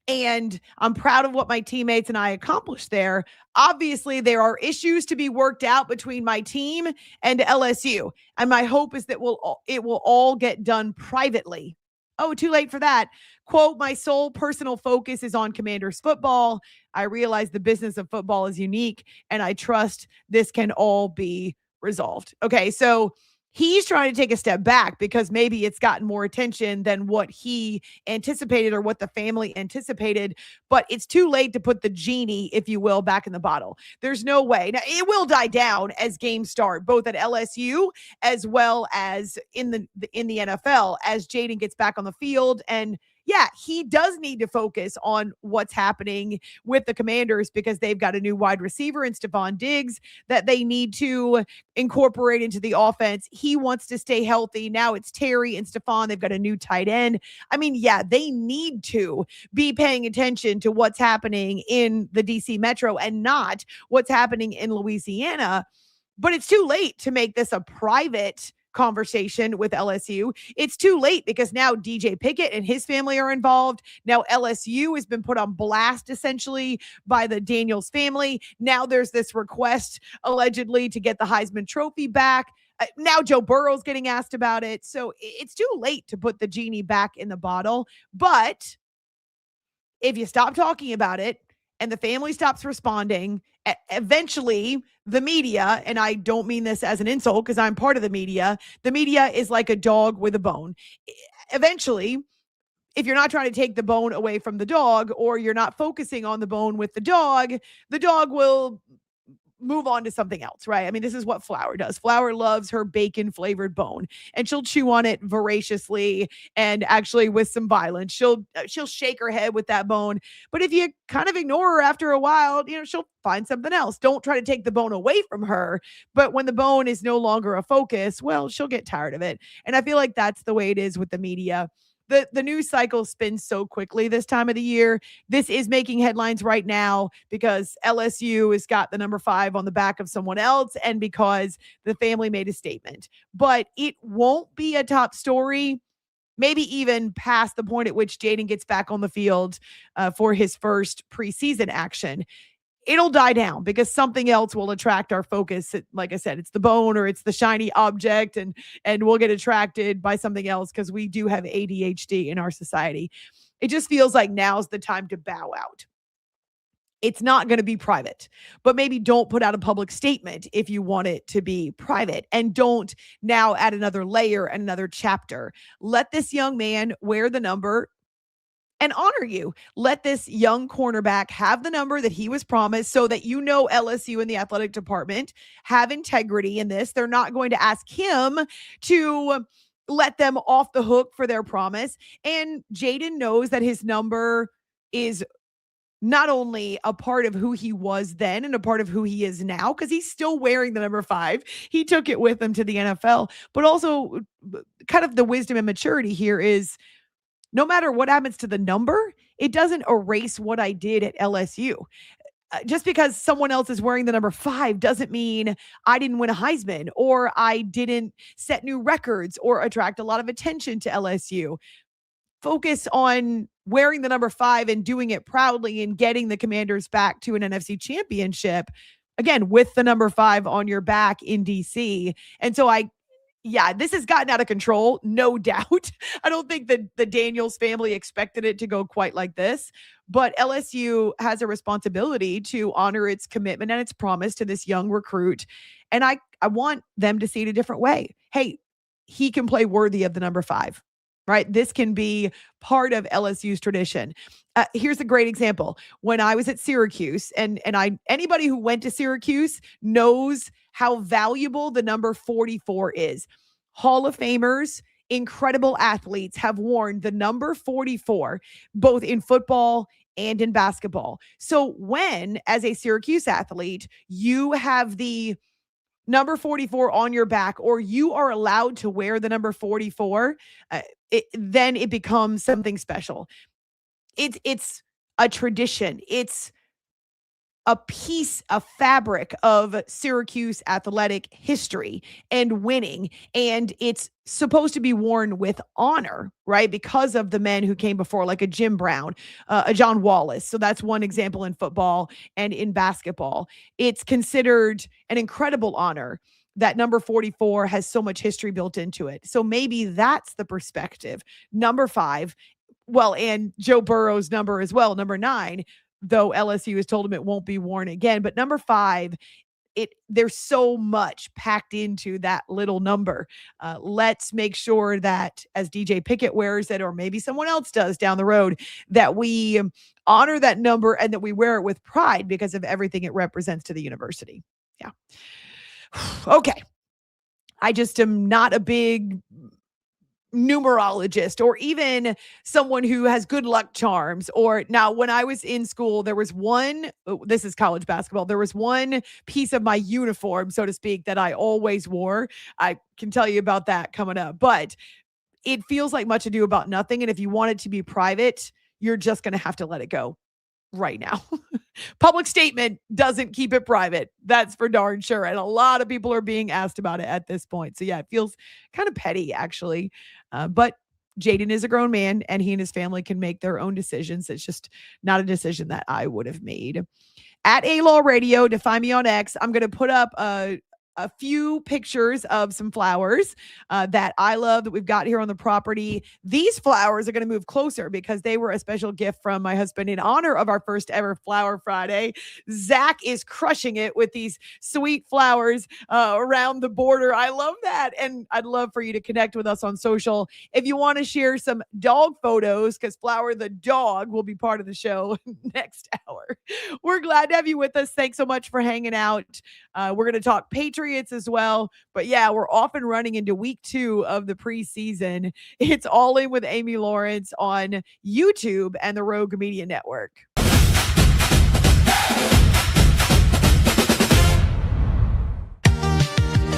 And I'm proud of what my teammates and I accomplished there. Obviously, there are issues to be worked out between my team and LSU. And my hope is that it will all get done privately. Oh, too late for that. Quote, my sole personal focus is on Commanders football. I realize the business of football is unique, and I trust this can all be resolved. Okay, so he's trying to take a step back because maybe it's gotten more attention than what he anticipated or what the family anticipated, but it's too late to put the genie, if you will, back in the bottle. There's no way. Now, it will die down as games start, both at LSU as well as in the NFL as Jaden gets back on the field. And yeah, he does need to focus on what's happening with the Commanders because they've got a new wide receiver in Stephon Diggs that they need to incorporate into the offense. He wants to stay healthy. Now it's Terry and Stephon. They've got a new tight end. I mean, yeah, they need to be paying attention to what's happening in the DC Metro and not what's happening in Louisiana. But it's too late to make this a private conversation with LSU. It's too late because now DJ Pickett and his family are involved. Now LSU has been put on blast essentially by the Daniels family. Now there's this request allegedly to get the Heisman Trophy back. Now Joe Burrow's getting asked about it. So it's too late to put the genie back in the bottle. But if you stop talking about it and the family stops responding, eventually the media, and I don't mean this as an insult because I'm part of the media is like a dog with a bone. Eventually, if you're not trying to take the bone away from the dog or you're not focusing on the bone with the dog will move on to something else, right? I mean, this is what Flour does. Flour loves her bacon flavored bone and she'll chew on it voraciously and actually with some violence. She'll shake her head with that bone. But if you kind of ignore her after a while, she'll find something else. Don't try to take the bone away from her. But when the bone is no longer a focus, well, she'll get tired of it. And I feel like that's the way it is with the media. The news cycle spins so quickly this time of the year. This is making headlines right now because LSU has got the number 5 on the back of someone else and because the family made a statement. But it won't be a top story, maybe even past the point at which Jaden gets back on the field for his first preseason action. It'll die down because something else will attract our focus. Like I said, it's the bone or it's the shiny object and we'll get attracted by something else because we do have ADHD in our society. It just feels like now's the time to bow out. It's not going to be private, but maybe don't put out a public statement if you want it to be private, and don't now add another layer and another chapter. Let this young man wear the number and honor you. Let this young cornerback have the number that he was promised so that LSU and the athletic department have integrity in this. They're not going to ask him to let them off the hook for their promise. And Jaden knows that his number is not only a part of who he was then and a part of who he is now, because he's still wearing the number 5. He took it with him to the NFL, but also kind of the wisdom and maturity here is no matter what happens to the number, it doesn't erase what I did at LSU. Just because someone else is wearing the number 5 doesn't mean I didn't win a Heisman or I didn't set new records or attract a lot of attention to LSU. Focus on wearing the number 5 and doing it proudly and getting the Commanders back to an NFC championship, again, with the number 5 on your back in DC. And so this has gotten out of control, no doubt. I don't think that the Daniels family expected it to go quite like this, but LSU has a responsibility to honor its commitment and its promise to this young recruit. And I want them to see it a different way. Hey, he can play worthy of the number 5, right? This can be part of LSU's tradition. Here's a great example. When I was at Syracuse, and anybody who went to Syracuse knows how valuable the number 44 is. Hall of Famers, incredible athletes have worn the number 44, both in football and in basketball. So when, as a Syracuse athlete, you have the number 44 on your back, or you are allowed to wear the number 44, then it becomes something special. It's a tradition. It's a piece of fabric of Syracuse athletic history and winning. And it's supposed to be worn with honor, right? Because of the men who came before, like a Jim Brown, a John Wallace. So that's one example in football and in basketball. It's considered an incredible honor that number 44 has so much history built into it. So maybe that's the perspective. Number 5, well, and Joe Burrow's number as well, number 9, though LSU has told him it won't be worn again. But number 5, there's so much packed into that little number. Let's make sure that as DJ Pickett wears it, or maybe someone else does down the road, that we honor that number and that we wear it with pride because of everything it represents to the university. Yeah. Okay. I just am not a big numerologist or even someone who has good luck charms. Or now, when I was in school, there was this is college basketball, there was one piece of my uniform, so to speak, that I always wore. I can tell you about that coming up, but it feels like much ado about nothing. And if you want it to be private, you're just going to have to let it go right now. Public statement doesn't keep it private. That's for darn sure. And a lot of people are being asked about it at this point. So yeah, it feels kind of petty, actually. But Jaden is a grown man and he and his family can make their own decisions. It's just not a decision that I would have made. At A-Law Radio, to find me on X, I'm going to put up a few pictures of some flowers that I love that we've got here on the property. These flowers are going to move closer because they were a special gift from my husband in honor of our first ever Flower Friday. Zach is crushing it with these sweet flowers around the border. I love that. And I'd love for you to connect with us on social. If you want to share some dog photos, because Flower the dog will be part of the show next hour. We're glad to have you with us. Thanks so much for hanging out. We're going to talk Patriots as well. But yeah, we're off and running into week 2 of the preseason. It's All In with Amy Lawrence on YouTube and the Rogue Media Network.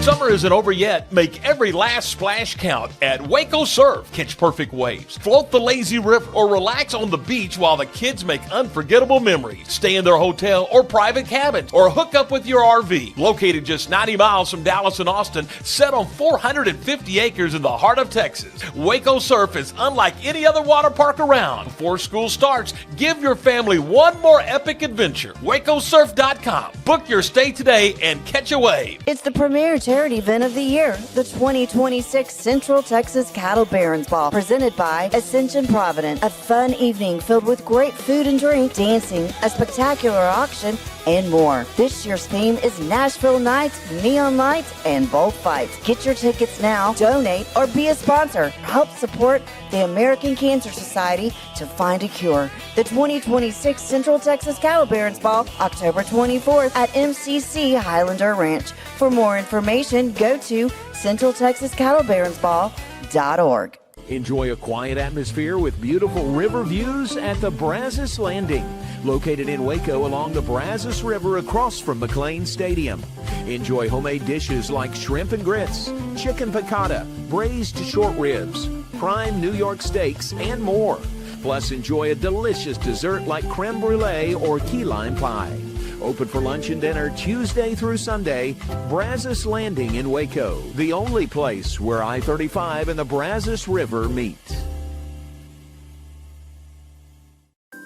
Summer isn't over yet. Make every last splash count at Waco Surf. Catch perfect waves, float the lazy river, or relax on the beach while the kids make unforgettable memories. Stay in their hotel or private cabins, or hook up with your RV. Located just 90 miles from Dallas and Austin, set on 450 acres in the heart of Texas, Waco Surf is unlike any other water park around. Before school starts, give your family one more epic adventure. WacoSurf.com. Book your stay today and catch a wave. It's the premier charity event of the year, the 2026 Central Texas Cattle Barons Ball, presented by Ascension Provident. A fun evening filled with great food and drink, dancing, a spectacular auction, and more. This year's theme is Nashville Nights, Neon Lights, and Bullfights. Get your tickets now, donate, or be a sponsor. Help support the American Cancer Society to find a cure. The 2026 Central Texas Cattle Barons Ball, October 24th at MCC Highlander Ranch. For more information, go to CentralTexasCattleBaronsBall.org. Enjoy a quiet atmosphere with beautiful river views at the Brazos Landing, located in Waco along the Brazos River across from McLean Stadium. Enjoy homemade dishes like shrimp and grits, chicken piccata, braised short ribs, prime New York steaks, and more. Plus, enjoy a delicious dessert like creme brulee or key lime pie. Open for lunch and dinner Tuesday through Sunday. Brazos Landing in Waco, the only place where I-35 and the Brazos River meet.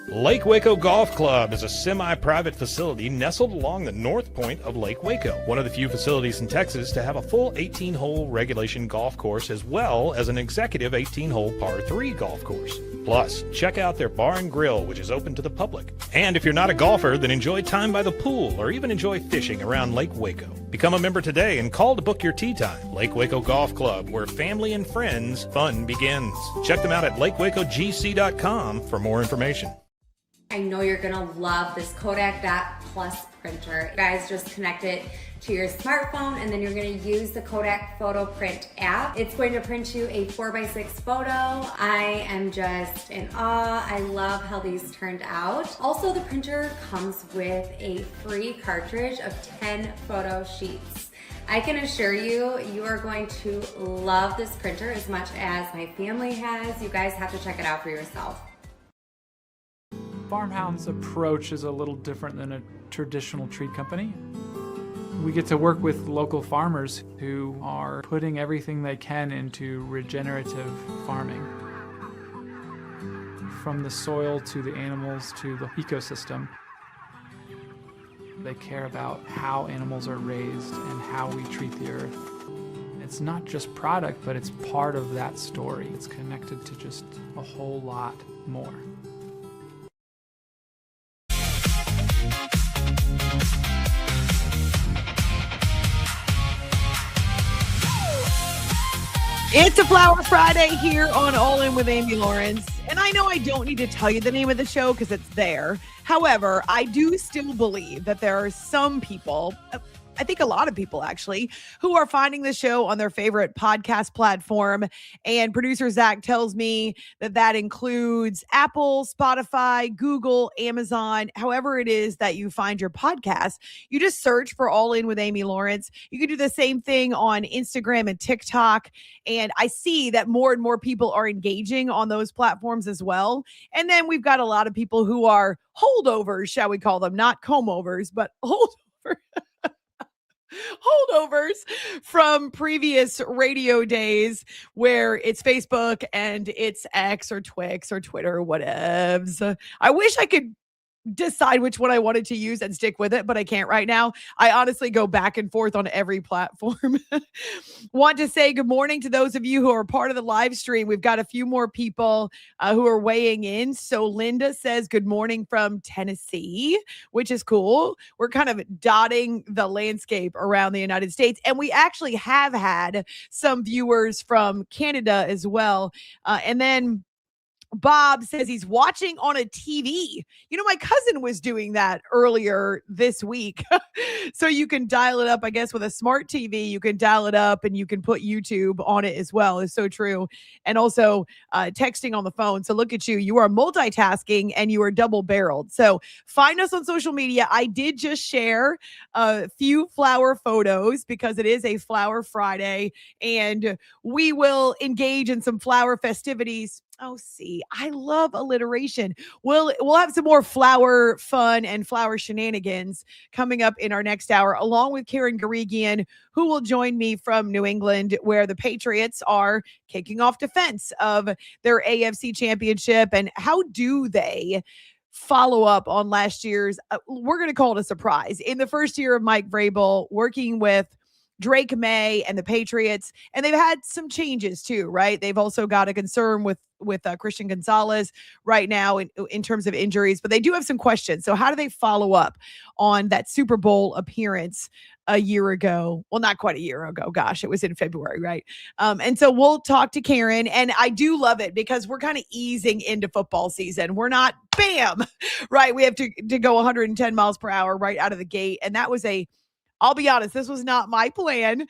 Lake Waco Golf Club is a semi-private facility nestled along the north point of Lake Waco, one of the few facilities in Texas to have a full 18-hole regulation golf course as well as an executive 18-hole par 3 golf course. Plus, check out their bar and grill, which is open to the public. And if you're not a golfer, then enjoy time by the pool or even enjoy fishing around Lake Waco. Become a member today and call to book your tee time. Lake Waco Golf Club, where family and friends fun begins. Check them out at lakewacogc.com for more information. I know you're gonna love this Kodak Dot Plus printer. You guys just connect it to your smartphone and then you're gonna use the Kodak Photo Print app. It's going to print you a 4x6 photo. I am just in awe. I love how these turned out. Also, the printer comes with a free cartridge of 10 photo sheets. I can assure you, you are going to love this printer as much as my family has. You guys have to check it out for yourself. Farmhound's approach is a little different than a traditional treat company. We get to work with local farmers who are putting everything they can into regenerative farming. From the soil to the animals to the ecosystem. They care about how animals are raised and how we treat the earth. It's not just product, but it's part of that story. It's connected to just a whole lot more. It's a Flower Friday here on All In with Amy Lawrence. And I know I don't need to tell you the name of the show because it's there. However, I do still believe that there are some people, I think a lot of people actually, who are finding the show on their favorite podcast platform. And producer Zach tells me that that includes Apple, Spotify, Google, Amazon, however it is that you find your podcast. You just search for All In with Amy Lawrence. You can do the same thing on Instagram and TikTok. And I see that more and more people are engaging on those platforms as well. And then we've got a lot of people who are holdovers, shall we call them, not comb-overs, but holdovers from previous radio days where it's Facebook and it's X or Twix or Twitter or whatevs. I wish I could decide which one I wanted to use and stick with it, but I can't right now. I honestly go back and forth on every platform. Want to say good morning to those of you who are part of the live stream. We've got a few more people who are weighing in. So Linda says good morning from Tennessee, which is cool. We're kind of dotting the landscape around the United States. And we actually have had some viewers from Canada as well. And then Bob says he's watching on a TV. You know, my cousin was doing that earlier this week. So you can dial it up, I guess, with a smart TV. You can dial it up and you can put YouTube on it as well. It's so true. And also texting on the phone. So look at you. You are multitasking and you are double barreled. So find us on social media. I did just share a few flower photos because it is a Flower Friday and we will engage in some flower festivities. Oh, see, I love alliteration. We'll have some more flower fun and flower shenanigans coming up in our next hour, along with Karen Guregian, who will join me from New England, where the Patriots are kicking off defense of their AFC championship. And how do they follow up on last year's, we're going to call it a surprise, in the first year of Mike Vrabel working with Drake May and the Patriots, and they've had some changes too, right? They've also got a concern with Christian Gonzalez right now in terms of injuries, but they do have some questions. So how do they follow up on that Super Bowl appearance a year ago? Well, not quite a year ago. Gosh, it was in February, right? And so we'll talk to Karen, and I do love it because we're kind of easing into football season. We're not, bam, right? We have to go 110 miles per hour right out of the gate. And that was I'll be honest, this was not my plan.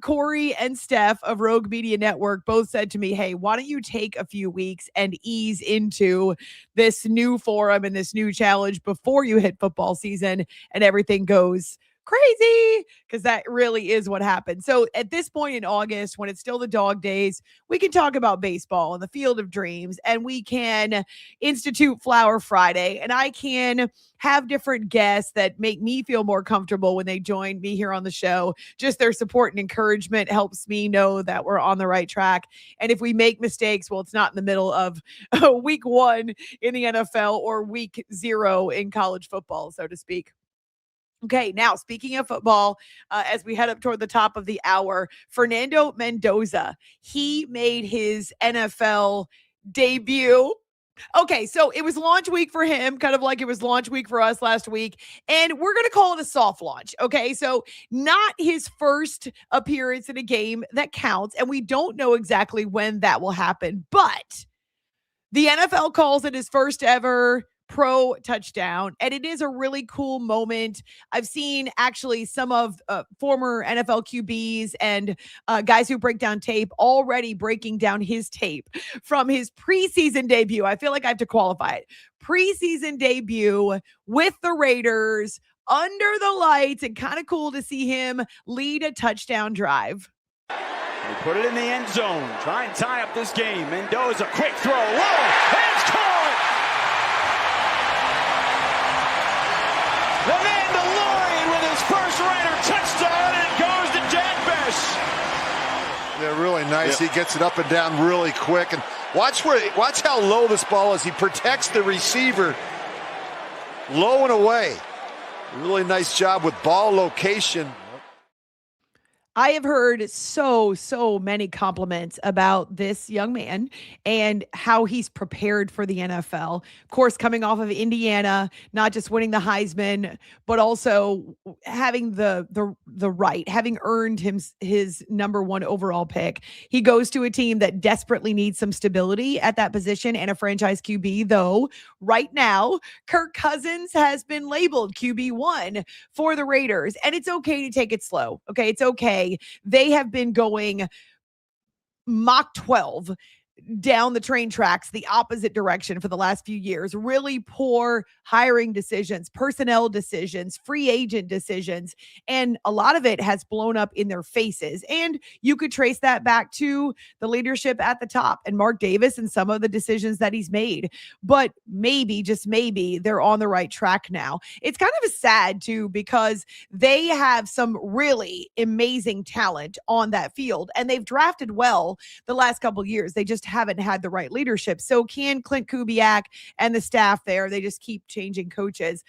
Corey and Steph of Rogue Media Network both said to me, hey, why don't you take a few weeks and ease into this new forum and this new challenge before you hit football season and everything goes crazy, because that really is what happened. So at this point in August, when it's still the dog days, we can talk about baseball and the Field of Dreams, and we can institute Flower Friday, and I can have different guests that make me feel more comfortable when they join me here on the show. Just their support and encouragement helps me know that we're on the right track. And if we make mistakes, well, it's not in the middle of week 1 in the NFL or week 0 in college football, so to speak. Okay, now speaking of football, as we head up toward the top of the hour, Fernando Mendoza, he made his NFL debut. Okay, so it was launch week for him, kind of like it was launch week for us last week. And we're going to call it a soft launch. Okay, so not his first appearance in a game that counts. And we don't know exactly when that will happen. But the NFL calls it his first ever pro touchdown, and it is a really cool moment. I've seen actually some of former NFL QBs and guys who break down tape already breaking down his tape from his preseason debut. I feel like I have to qualify it. Preseason debut with the Raiders under the lights, and kind of cool to see him lead a touchdown drive. They put it in the end zone. Try and tie up this game. Mendoza, quick throw. Whoa! And it's caught! The Mandalorian with his first Raider touchdown, and it goes to Jack Bess. Yeah, really nice. He gets it up and down really quick. And watch how low this ball is. He protects the receiver low and away. Really nice job with ball location. I have heard so many compliments about this young man and how he's prepared for the NFL. Of course, coming off of Indiana, not just winning the Heisman, but also having the right, having earned his number 1 overall pick. He goes to a team that desperately needs some stability at that position and a franchise QB, though right now, Kirk Cousins has been labeled QB1 for the Raiders, and it's okay to take it slow. Okay, it's okay. They have been going Mach 12 down the train tracks the opposite direction for the last few years. Really poor hiring decisions, personnel decisions, free agent decisions, and a lot of it has blown up in their faces. And you could trace that back to the leadership at the top and Mark Davis and some of the decisions that he's made. But maybe, just maybe, they're on the right track now. It's kind of sad too, because they have some really amazing talent on that field, and they've drafted well the last couple of years. They just haven't had the right leadership. So can Clint Kubiak and the staff there, they just keep changing coaches,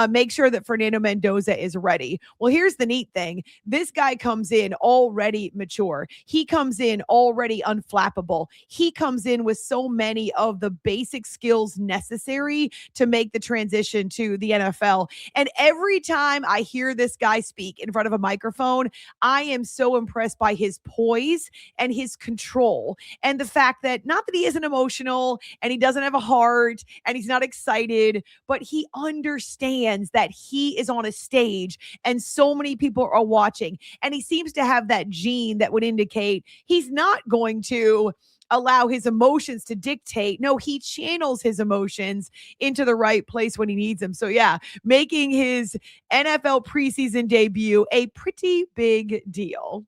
make sure that Fernando Mendoza is ready. Well, here's the neat thing. This guy comes in already mature. He comes in already unflappable. He comes in with so many of the basic skills necessary to make the transition to the NFL. And every time I hear this guy speak in front of a microphone, I am so impressed by his poise and his control, and the fact that not that he isn't emotional and he doesn't have a heart and he's not excited, but he understands that he is on a stage and so many people are watching. And he seems to have that gene that would indicate he's not going to allow his emotions to dictate. No, he channels his emotions into the right place when he needs them. So yeah, making his NFL preseason debut a pretty big deal.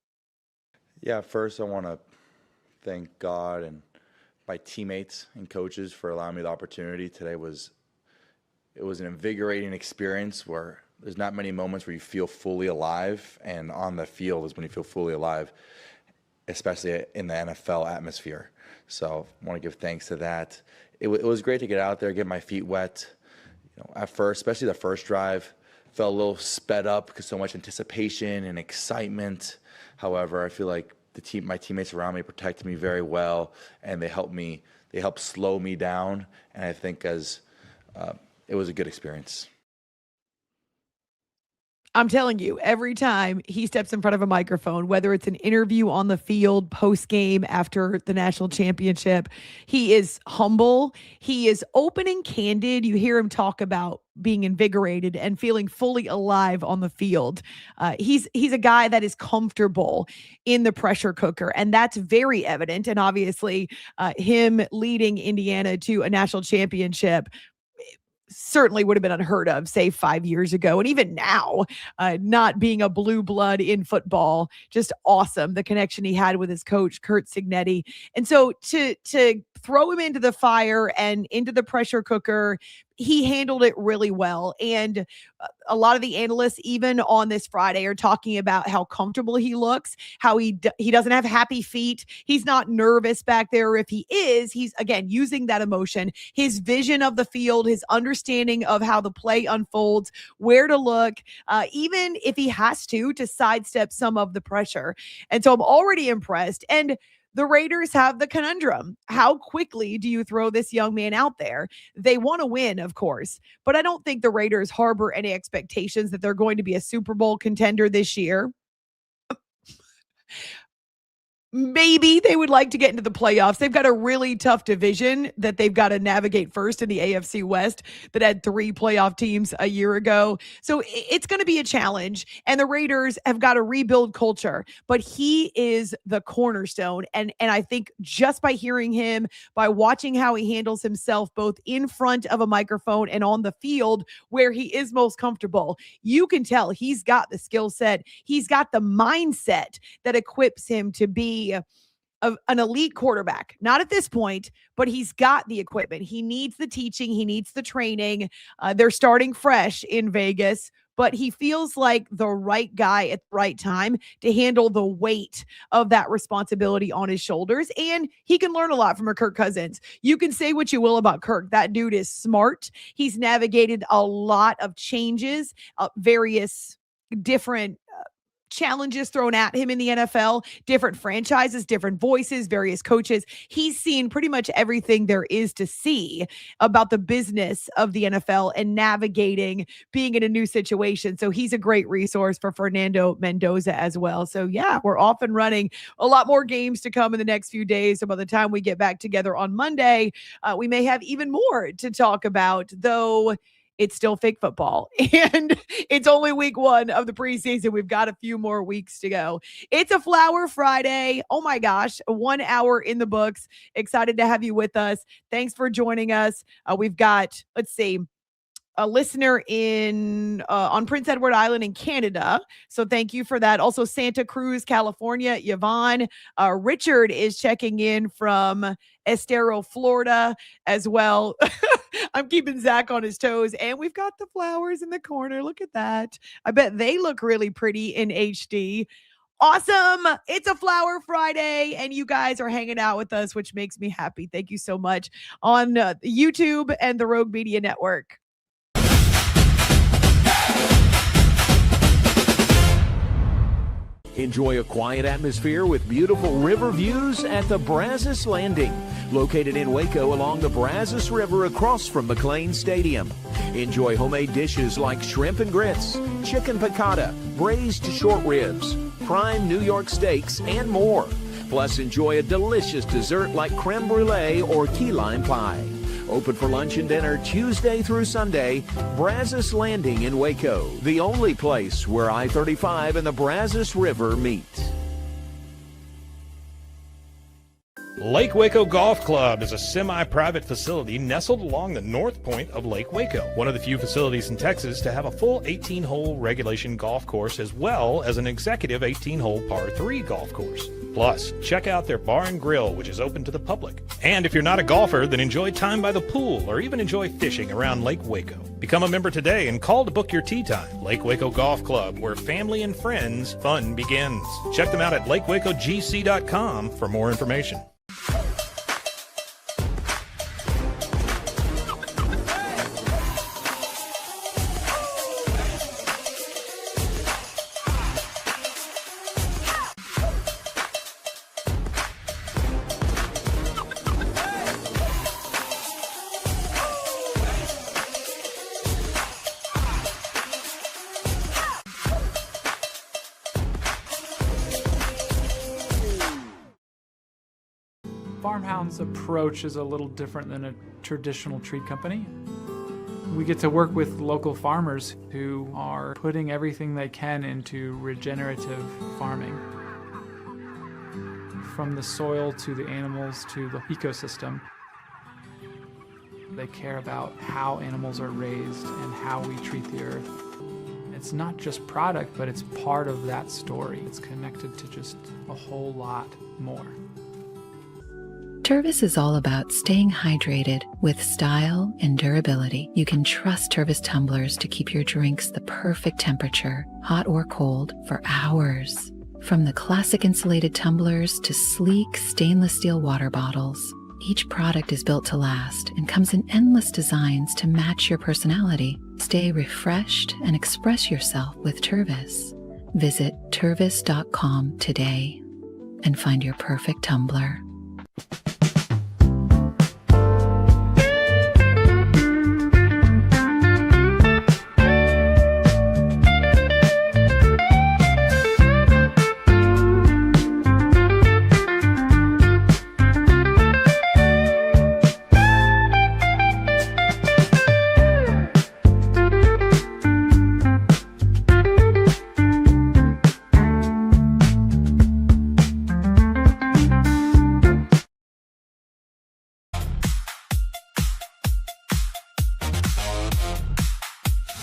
Yeah, first I want to thank God and my teammates and coaches for allowing me the opportunity. Today was an invigorating experience where there's not many moments where you feel fully alive, and on the field is when you feel fully alive, especially in the NFL atmosphere. So I want to give thanks to that. It was great to get out there, get my feet wet. You know, at first, especially the first drive, felt a little sped up because so much anticipation and excitement. However, I feel like my teammates around me protected me very well, and they helped slow me down. And I think it was a good experience. I'm telling you, every time he steps in front of a microphone, whether it's an interview on the field, post-game, after the national championship, he is humble. He is open and candid. You hear him talk about being invigorated and feeling fully alive on the field. He's a guy that is comfortable in the pressure cooker, and that's very evident. And obviously, him leading Indiana to a national championship certainly would have been unheard of, say 5 years ago. And even now, not being a blue blood in football, just awesome. The connection he had with his coach, Kurt Signetti. And so to throw him into the fire and into the pressure cooker, he handled it really well. And a lot of the analysts, even on this Friday, are talking about how comfortable he looks, how he doesn't have happy feet. He's not nervous back there. If he is, he's, again, using that emotion, his vision of the field, his understanding of how the play unfolds, where to look, even if he has to sidestep some of the pressure. And so I'm already impressed. And the Raiders have the conundrum. How quickly do you throw this young man out there? They want to win, of course, but I don't think the Raiders harbor any expectations that they're going to be a Super Bowl contender this year. Maybe they would like to get into the playoffs. They've got a really tough division that they've got to navigate first in the AFC West that had 3 playoff teams a year ago. So it's going to be a challenge. And the Raiders have got to rebuild culture. But he is the cornerstone. And I think just by hearing him, by watching how he handles himself both in front of a microphone and on the field where he is most comfortable, you can tell he's got the skill set. He's got the mindset that equips him to be an elite quarterback. Not at this point, but he's got the equipment. He needs the teaching. He needs the training. They're starting fresh in Vegas, but he feels like the right guy at the right time to handle the weight of that responsibility on his shoulders. And he can learn a lot from a Kirk Cousins. You can say what you will about Kirk. That dude is smart. He's navigated a lot of changes, various different challenges thrown at him in the NFL, different franchises, different voices, various coaches. He's seen pretty much everything there is to see about the business of the NFL and navigating being in a new situation. So he's a great resource for Fernando Mendoza as well. So yeah, we're off and running. A lot more games to come in the next few days. So by the time we get back together on Monday, we may have even more to talk about, though it's still fake football and it's only week 1 of the preseason. We've got a few more weeks to go. It's a Flower Friday. Oh my gosh, 1 hour in the books. Excited to have you with us. Thanks for joining us. We've got, let's see, a listener in on Prince Edward Island in Canada. So thank you for that. Also Santa Cruz, California, Yvonne. Richard is checking in from Estero, Florida as well. I'm keeping Zach on his toes. And we've got the flowers in the corner. Look at that. I bet they look really pretty in HD. Awesome. It's a Flower Friday and you guys are hanging out with us, which makes me happy. Thank you so much on YouTube and the Rogue Media Network. Enjoy a quiet atmosphere with beautiful river views at the Brazos Landing, located in Waco along the Brazos River across from McLean Stadium. Enjoy homemade dishes like shrimp and grits, chicken piccata, braised short ribs, prime New York steaks, and more. Plus, enjoy a delicious dessert like creme brulee or key lime pie. Open for lunch and dinner Tuesday through Sunday. Brazos Landing in Waco, the only place where I-35 and the Brazos River meet. Lake Waco Golf Club is a semi-private facility nestled along the north point of Lake Waco, one of the few facilities in Texas to have a full 18-hole regulation golf course as well as an executive 18-hole par 3 golf course. Plus, check out their bar and grill, which is open to the public. And if you're not a golfer, then enjoy time by the pool or even enjoy fishing around Lake Waco. Become a member today and call to book your tee time. Lake Waco Golf Club, where family and friends fun begins. Check them out at lakewacogc.com for more information. Farmhound's approach is a little different than a traditional treat company. We get to work with local farmers who are putting everything they can into regenerative farming. From the soil to the animals to the ecosystem. They care about how animals are raised and how we treat the earth. It's not just product, but it's part of that story. It's connected to just a whole lot more. Tervis is all about staying hydrated with style and durability. You can trust Tervis tumblers to keep your drinks the perfect temperature, hot or cold, for hours. From the classic insulated tumblers to sleek stainless steel water bottles, each product is built to last and comes in endless designs to match your personality. Stay refreshed and express yourself with Tervis. Visit tervis.com today and find your perfect tumbler.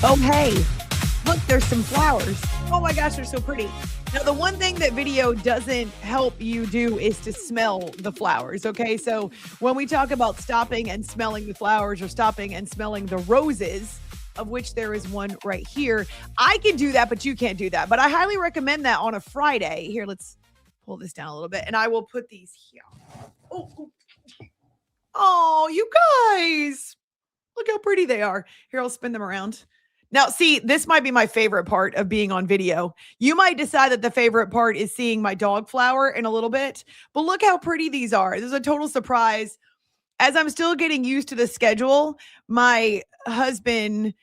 Oh, hey, look, there's some flowers. Oh my gosh, they're so pretty. Now, the one thing that video doesn't help you do is to smell the flowers, okay? So when we talk about stopping and smelling the flowers or stopping and smelling the roses, of which there is one right here, I can do that, but you can't do that. But I highly recommend that on a Friday. Here, let's pull this down a little bit, and I will put these here. Oh, you guys. Look how pretty they are. Here, I'll spin them around. Now, see, this might be my favorite part of being on video. You might decide that the favorite part is seeing my dog flower in a little bit, but look how pretty these are. This is a total surprise. As I'm still getting used to the schedule, my husband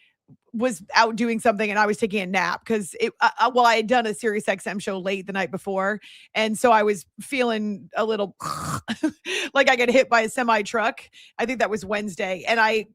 was out doing something and I was taking a nap because I had done a Sirius XM show late the night before. And so I was feeling a little like I got hit by a semi truck. I think that was Wednesday. And I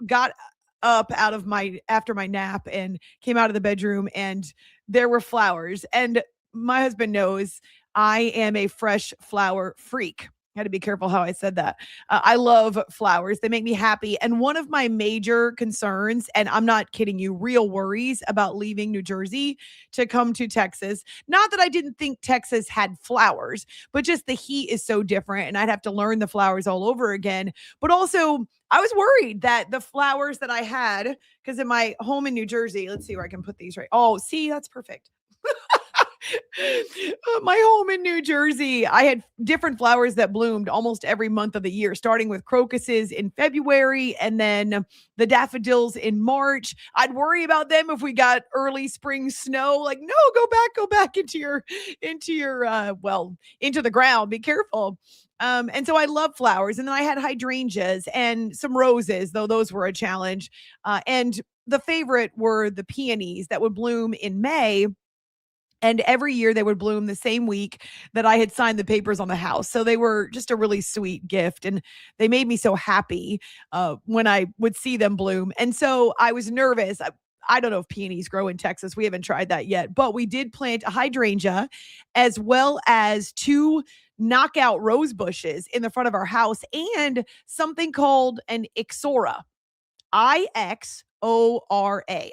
got up after my nap and came out of the bedroom and there were flowers. And my husband knows I am a fresh flower freak. I had to be careful how I said that. I love flowers. They make me happy. And one of my major concerns, and I'm not kidding you, real worries about leaving New Jersey to come to Texas. Not that I didn't think Texas had flowers, but just the heat is so different and I'd have to learn the flowers all over again. But also, I was worried that the flowers that I had, because in my home in New Jersey, let's see where I can put these right. Oh, see, that's perfect. My home in New Jersey, I had different flowers that bloomed almost every month of the year, starting with crocuses in February and then the daffodils in March. I'd worry about them if we got early spring snow. Like, no, go back into the ground. Be careful. And so I love flowers. And then I had hydrangeas and some roses, though those were a challenge. And the favorite were the peonies that would bloom in May. And every year they would bloom the same week that I had signed the papers on the house. So they were just a really sweet gift. And they made me so happy when I would see them bloom. And so I was nervous. I don't know if peonies grow in Texas. We haven't tried that yet. But we did plant a hydrangea as well as 2 knockout rose bushes in the front of our house and something called an ixora. IXORA.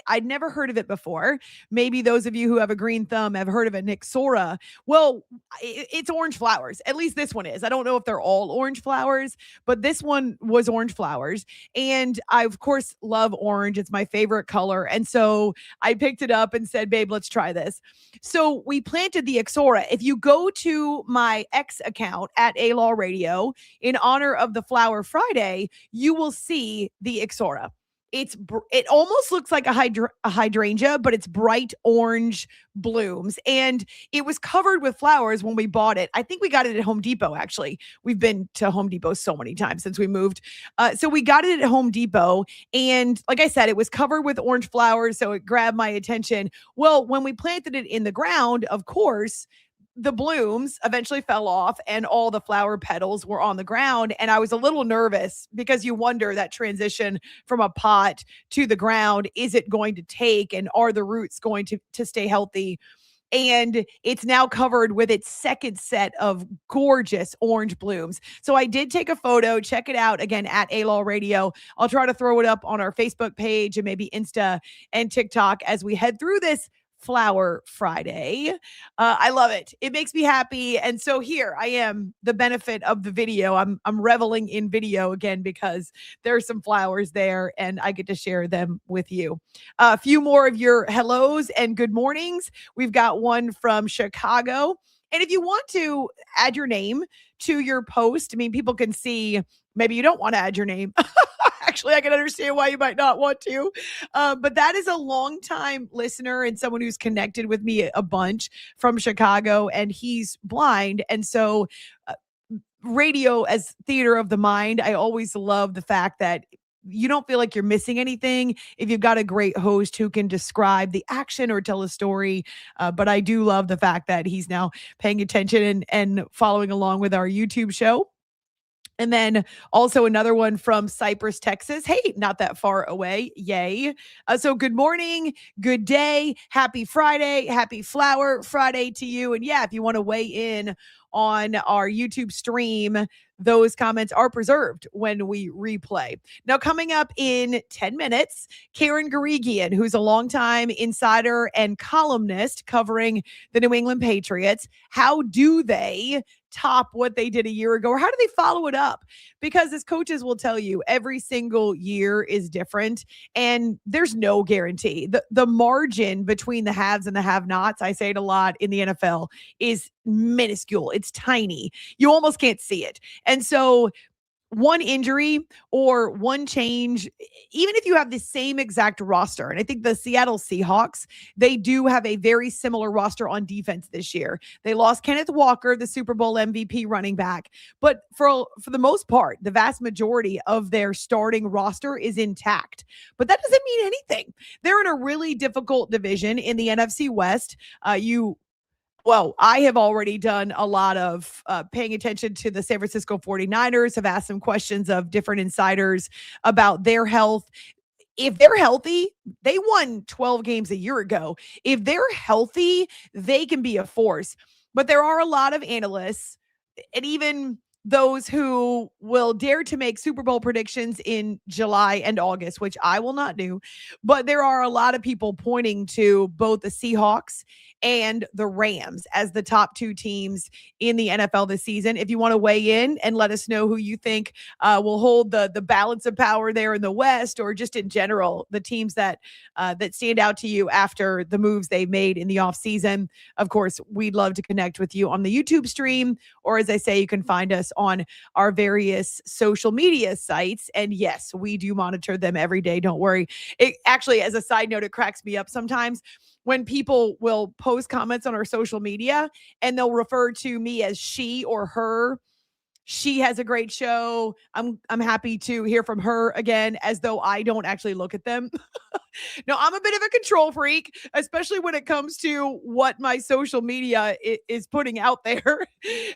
I'd never heard of it before. Maybe those of you who have a green thumb have heard of an ixora. Well, it's orange flowers. At least this one is. I don't know if they're all orange flowers, but this one was orange flowers. And I, of course, love orange. It's my favorite color. And so I picked it up and said, babe, let's try this. So we planted the ixora. If you go to my X account at A-Law Radio in honor of the Flower Friday, you will see the ixora. It almost looks like a hydrangea, but it's bright orange blooms. And it was covered with flowers when we bought it. I think we got it at Home Depot, actually. We've been to Home Depot so many times since we moved. So we got it at Home Depot. And like I said, it was covered with orange flowers. So it grabbed my attention. Well, when we planted it in the ground, of course, the blooms eventually fell off and all the flower petals were on the ground. And I was a little nervous because you wonder that transition from a pot to the ground, is it going to take and are the roots going to stay healthy? and it's now covered with its second set of gorgeous orange blooms. So I did take a photo. Check it out again at ALAW Radio. I'll try to throw it up on our Facebook page and maybe Insta and TikTok as we head through this Flower Friday. I love it. It makes me happy. And so here I am, the benefit of the video. I'm reveling in video again because there's some flowers there and I get to share them with you. A few more of your hellos and good mornings. We've got one from Chicago. And if you want to add your name to your post, I mean, people can see, maybe you don't want to add your name. Actually, I can understand why you might not want to. But that is a longtime listener and someone who's connected with me a bunch from Chicago, and he's blind. And so radio as theater of the mind, I always love the fact that you don't feel like you're missing anything if you've got a great host who can describe the action or tell a story. But I do love the fact that he's now paying attention and following along with our YouTube show. And then also another one from Cypress, Texas. Hey, not that far away. Yay. So good morning, good day, happy Friday, happy Flower Friday to you. And yeah, if you want to weigh in on our YouTube stream, those comments are preserved when we replay. Now, coming up in 10 minutes, Karen Guregian, who's a longtime insider and columnist covering the New England Patriots. How do they top what they did a year ago? Or how do they follow it up? Because as coaches will tell you, every single year is different and there's no guarantee. The margin between the haves and the have-nots, I say it a lot in the NFL, is minuscule. It's tiny. You almost can't see it. And so one injury or one change, even if you have the same exact roster, and I think the Seattle Seahawks, they do have a very similar roster on defense this year. They lost Kenneth Walker, the Super Bowl MVP running back, but for the most part, the vast majority of their starting roster is intact. But that doesn't mean anything. They're in a really difficult division in the NFC West. Well, I have already done a lot of paying attention to the San Francisco 49ers, have asked some questions of different insiders about their health. If they're healthy, they won 12 games a year ago. If they're healthy, they can be a force. But there are a lot of analysts and even those who will dare to make Super Bowl predictions in July and August, which I will not do. But there are a lot of people pointing to both the Seahawks and the Rams as the top two teams in the NFL this season. If you want to weigh in and let us know who you think will hold the balance of power there in the West, or just in general, the teams that stand out to you after the moves they've made in the offseason. Of course, we'd love to connect with you on the YouTube stream, or as I say, you can find us on our various social media sites. And yes, we do monitor them every day. Don't worry. It actually, as a side note, it cracks me up sometimes when people will post comments on our social media and they'll refer to me as she or her. She has a great show. I'm happy to hear from her again, as though I don't actually look at them. No, I'm a bit of a control freak, especially when it comes to what my social media is putting out there.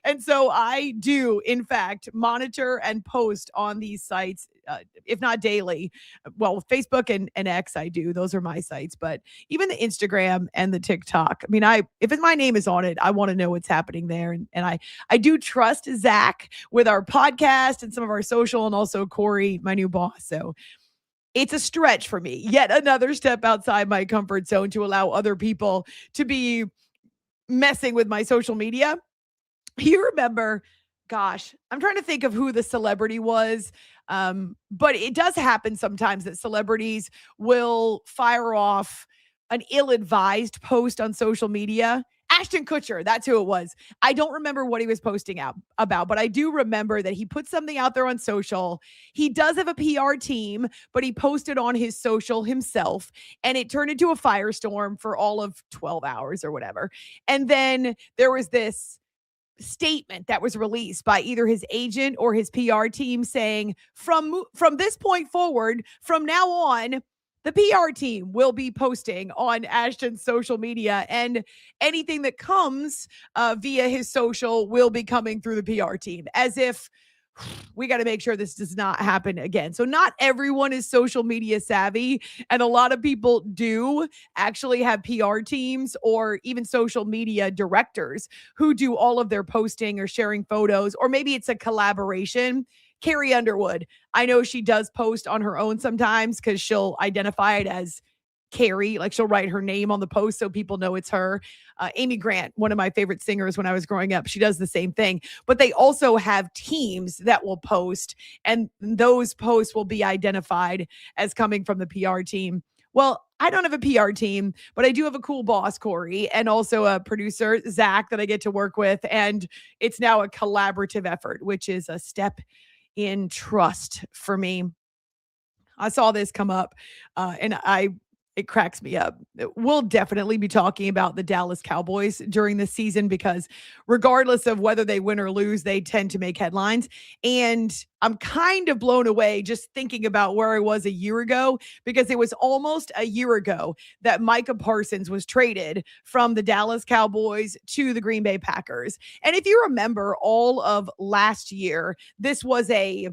And so I do, in fact, monitor and post on these sites, if not daily. Well, Facebook and X, I do. Those are my sites. But even the Instagram and the TikTok. I mean, if my name is on it, I want to know what's happening there. And I do trust Zach with our podcast and some of our social, and also Corey, my new boss. So it's a stretch for me. Yet another step outside my comfort zone to allow other people to be messing with my social media. You remember, gosh, I'm trying to think of who the celebrity was. But it does happen sometimes that celebrities will fire off an ill-advised post on social media. Ashton Kutcher, that's who it was. I don't remember what he was posting about, but I do remember that he put something out there on social. He does have a PR team, but he posted on his social himself, and it turned into a firestorm for all of 12 hours or whatever. And then there was this statement that was released by either his agent or his PR team saying, from this point forward, from now on, the PR team will be posting on Ashton's social media, and anything that comes via his social will be coming through the PR team, as if we got to make sure this does not happen again. So not everyone is social media savvy, and a lot of people do actually have PR teams or even social media directors who do all of their posting or sharing photos, or maybe it's a collaboration. Carrie Underwood, I know she does post on her own sometimes because she'll identify it as Carrie, like she'll write her name on the post so people know it's her. Amy Grant, one of my favorite singers when I was growing up, she does the same thing. But they also have teams that will post, and those posts will be identified as coming from the PR team. Well, I don't have a PR team, but I do have a cool boss, Corey, and also a producer, Zach, that I get to work with. And it's now a collaborative effort, which is a step in trust for me. I saw this come up, and it cracks me up. We'll definitely be talking about the Dallas Cowboys during this season because regardless of whether they win or lose, they tend to make headlines. And I'm kind of blown away just thinking about where I was a year ago, because it was almost a year ago that Micah Parsons was traded from the Dallas Cowboys to the Green Bay Packers. And if you remember all of last year, this was a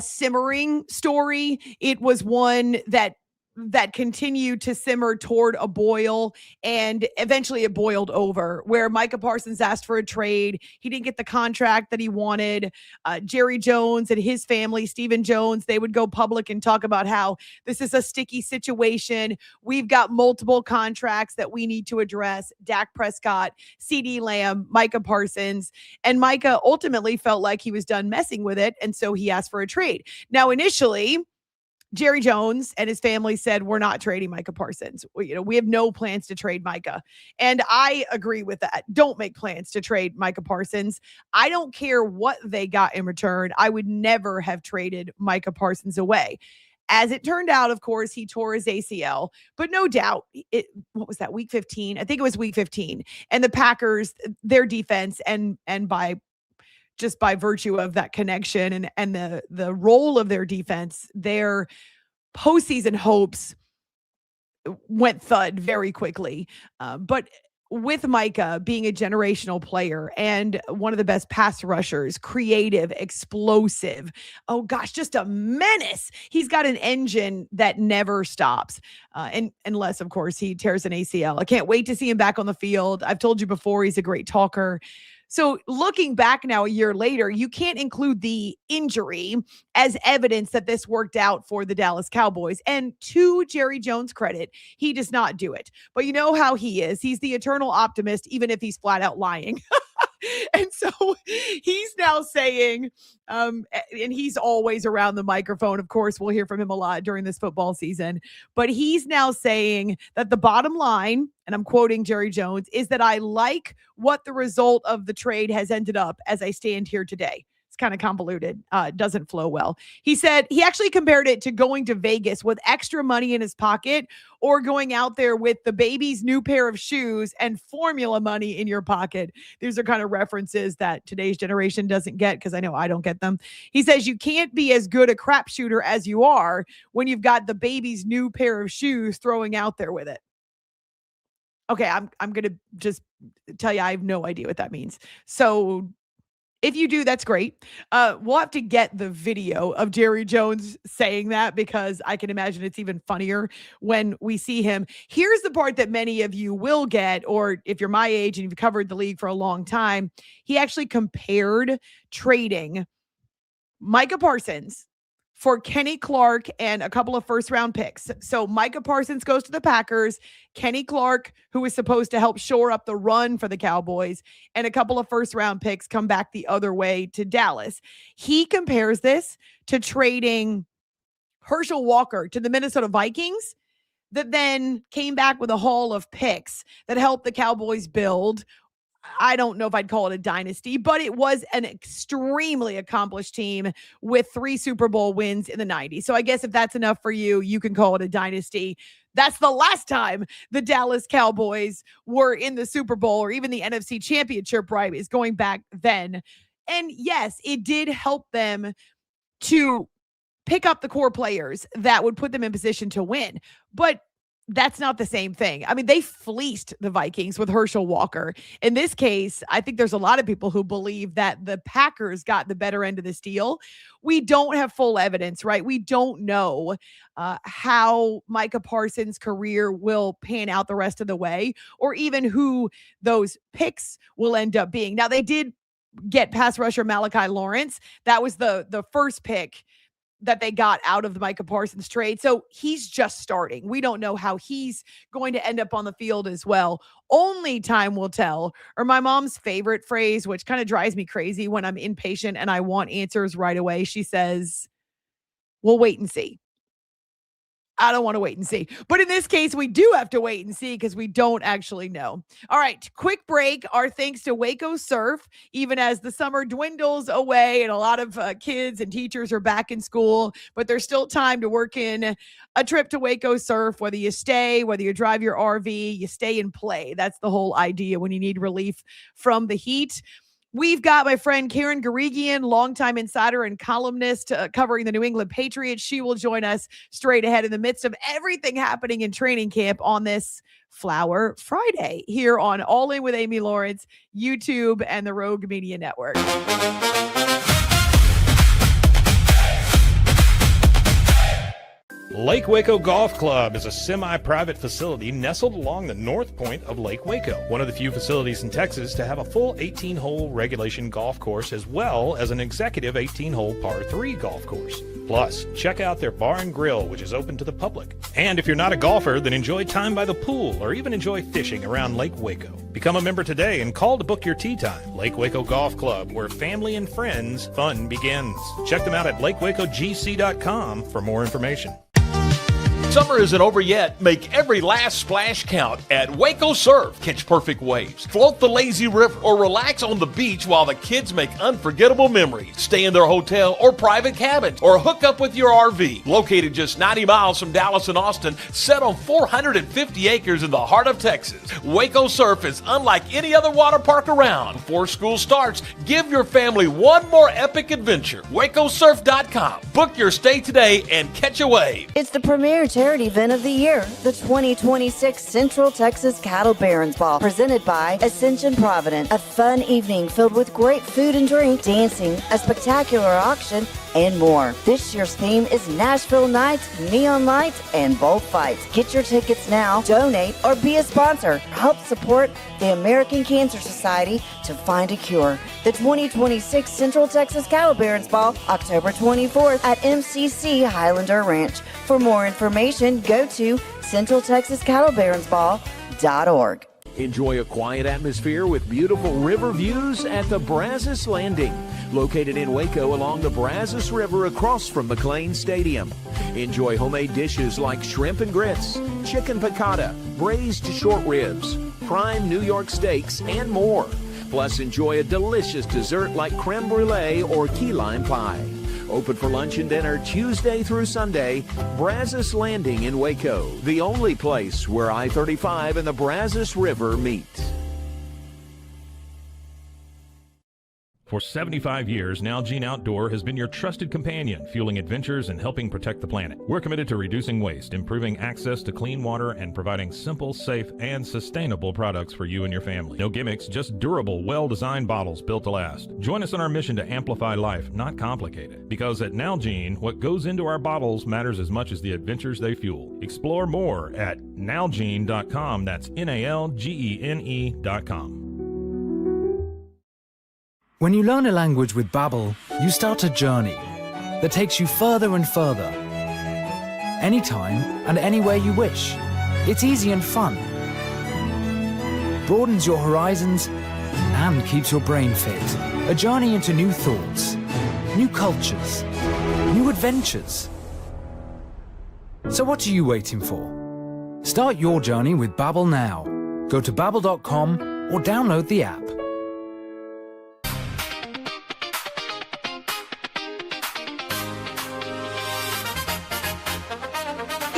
simmering story. It was one that continued to simmer toward a boil, and eventually it boiled over, where Micah Parsons asked for a trade. He didn't get the contract that he wanted. Jerry Jones and his family, Stephen Jones, they would go public and talk about how this is a sticky situation. We've got multiple contracts that we need to address. Dak Prescott, CeeDee Lamb, Micah Parsons. And Micah ultimately felt like he was done messing with it, and so he asked for a trade. Now, initially, Jerry Jones and his family said, we're not trading Micah Parsons. We have no plans to trade Micah. And I agree with that. Don't make plans to trade Micah Parsons. I don't care what they got in return. I would never have traded Micah Parsons away. As it turned out, of course, he tore his ACL, but no doubt, what was that, week 15? I think it was week 15. And the Packers, their defense, and by virtue of that connection and the role of their defense, their postseason hopes went thud very quickly. But with Micah being a generational player and one of the best pass rushers, creative, explosive, oh gosh, just a menace. He's got an engine that never stops. And unless, of course, he tears an ACL. I can't wait to see him back on the field. I've told you before, he's a great talker. So looking back now a year later, you can't include the injury as evidence that this worked out for the Dallas Cowboys. And to Jerry Jones' credit, he does not do it. But you know how he is. He's the eternal optimist, even if he's flat out lying. And so he's now saying, and he's always around the microphone. Of course, we'll hear from him a lot during this football season. But he's now saying that the bottom line, and I'm quoting Jerry Jones, is that I like what the result of the trade has ended up as I stand here today. Kind of convoluted, doesn't flow well. He said he actually compared it to going to Vegas with extra money in his pocket, or going out there with the baby's new pair of shoes and formula money in your pocket. These are kind of references that today's generation doesn't get, because I know I don't get them. He says you can't be as good a crap shooter as you are when you've got the baby's new pair of shoes throwing out there with it. Okay, I'm going to just tell you I have no idea what that means. So if you do, that's great. We'll have to get the video of Jerry Jones saying that, because I can imagine it's even funnier when we see him. Here's the part that many of you will get, or if you're my age and you've covered the league for a long time, he actually compared trading Micah Parsons for Kenny Clark and a couple of first-round picks. So Micah Parsons goes to the Packers, Kenny Clark, who is supposed to help shore up the run for the Cowboys, and a couple of first-round picks come back the other way to Dallas. He compares this to trading Herschel Walker to the Minnesota Vikings, that then came back with a haul of picks that helped the Cowboys build, I don't know if I'd call it a dynasty, but it was an extremely accomplished team with 3 Super Bowl wins in the 90s. So I guess if that's enough for you, you can call it a dynasty. That's the last time the Dallas Cowboys were in the Super Bowl or even the NFC Championship, right? Is going back then. And yes, it did help them to pick up the core players that would put them in position to win. But that's not the same thing. I mean, they fleeced the Vikings with Herschel Walker. In this case, I think there's a lot of people who believe that the Packers got the better end of this deal. We don't have full evidence, right? We don't know how Micah Parsons' career will pan out the rest of the way, or even who those picks will end up being. Now, they did get pass rusher Malachi Lawrence. That was the first pick that they got out of the Micah Parsons trade. So he's just starting. We don't know how he's going to end up on the field as well. Only time will tell. Or my mom's favorite phrase, which kind of drives me crazy when I'm impatient and I want answers right away. She says, we'll wait and see. I don't want to wait and see. But in this case, we do have to wait and see because we don't actually know. All right, quick break. Our thanks to Waco Surf, even as the summer dwindles away and a lot of kids and teachers are back in school, but there's still time to work in a trip to Waco Surf, whether you stay, whether you drive your RV, you stay and play. That's the whole idea when you need relief from the heat. We've got my friend Karen Guregian, longtime insider and columnist covering the New England Patriots. She will join us straight ahead in the midst of everything happening in training camp on this Flower Friday here on All In with Amy Lawrence, YouTube, and the Rogue Media Network. Lake Waco Golf Club is a semi-private facility nestled along the north point of Lake Waco, one of the few facilities in Texas to have a full 18-hole regulation golf course as well as an executive 18-hole par 3 golf course. Plus, check out their bar and grill, which is open to the public. And if you're not a golfer, then enjoy time by the pool or even enjoy fishing around Lake Waco. Become a member today and call to book your tee time. Lake Waco Golf Club, where family and friends fun begins. Check them out at lakewacogc.com for more information. Summer isn't over yet. Make every last splash count at Waco Surf. Catch perfect waves, float the lazy river, or relax on the beach while the kids make unforgettable memories. Stay in their hotel or private cabin, or hook up with your RV. Located just 90 miles from Dallas and Austin, set on 450 acres in the heart of Texas, Waco Surf is unlike any other water park around. Before school starts, give your family one more epic adventure. WacoSurf.com. Book your stay today and catch a wave. It's the premier charity event of the year, the 2026 Central Texas Cattle Barons Ball, presented by Ascension Provident. A fun evening filled with great food and drink, dancing, a spectacular auction, and more. This year's theme is Nashville Nights, Neon Lights, and Bullfights. Get your tickets now, donate, or be a sponsor. Help support the American Cancer Society to find a cure. The 2026 Central Texas Cattle Barons Ball, October 24th at MCC Highlander Ranch. For more information, go to centraltexascattlebaronsball.org. Enjoy a quiet atmosphere with beautiful river views at the Brazos Landing, located in Waco along the Brazos River across from McLean Stadium. Enjoy homemade dishes like shrimp and grits, chicken piccata, braised short ribs, prime New York steaks, and more. Plus, enjoy a delicious dessert like creme brulee or key lime pie. Open for lunch and dinner Tuesday through Sunday. Brazos Landing in Waco, the only place where I-35 and the Brazos River meet. For 75 years, Nalgene Outdoor has been your trusted companion, fueling adventures and helping protect the planet. We're committed to reducing waste, improving access to clean water, and providing simple, safe, and sustainable products for you and your family. No gimmicks, just durable, well-designed bottles built to last. Join us in our mission to amplify life, not complicate it. Because at Nalgene, what goes into our bottles matters as much as the adventures they fuel. Explore more at nalgene.com. That's NALGENE.com. When you learn a language with Babbel, you start a journey that takes you further and further. Anytime and anywhere you wish. It's easy and fun. Broadens your horizons and keeps your brain fit. A journey into new thoughts, new cultures, new adventures. So what are you waiting for? Start your journey with Babbel now. Go to babbel.com or download the app.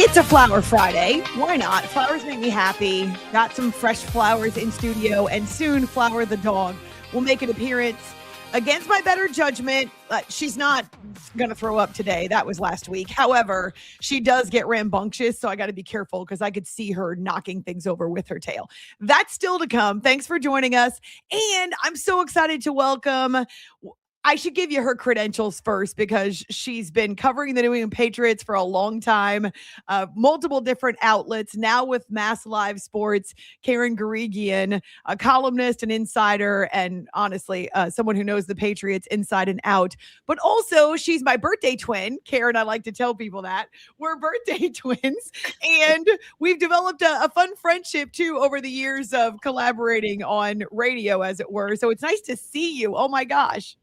It's a Flower Friday. Why not? Flowers make me happy. Got some fresh flowers in studio, and soon Flower the dog will make an appearance against my better judgment, she's not going to throw up today. That was last week. However, she does get rambunctious, so I got to be careful because I could see her knocking things over with her tail. That's still to come. Thanks for joining us. And I'm so excited to welcome, I should give you her credentials first because she's been covering the New England Patriots for a long time, multiple different outlets, now with Mass Live Sports. Karen Guregian, a columnist, an insider, and honestly, someone who knows the Patriots inside and out. But also, she's my birthday twin. Karen, I like to tell people that. We're birthday twins, and we've developed a fun friendship, too, over the years of collaborating on radio, as it were. So it's nice to see you. Oh, my gosh.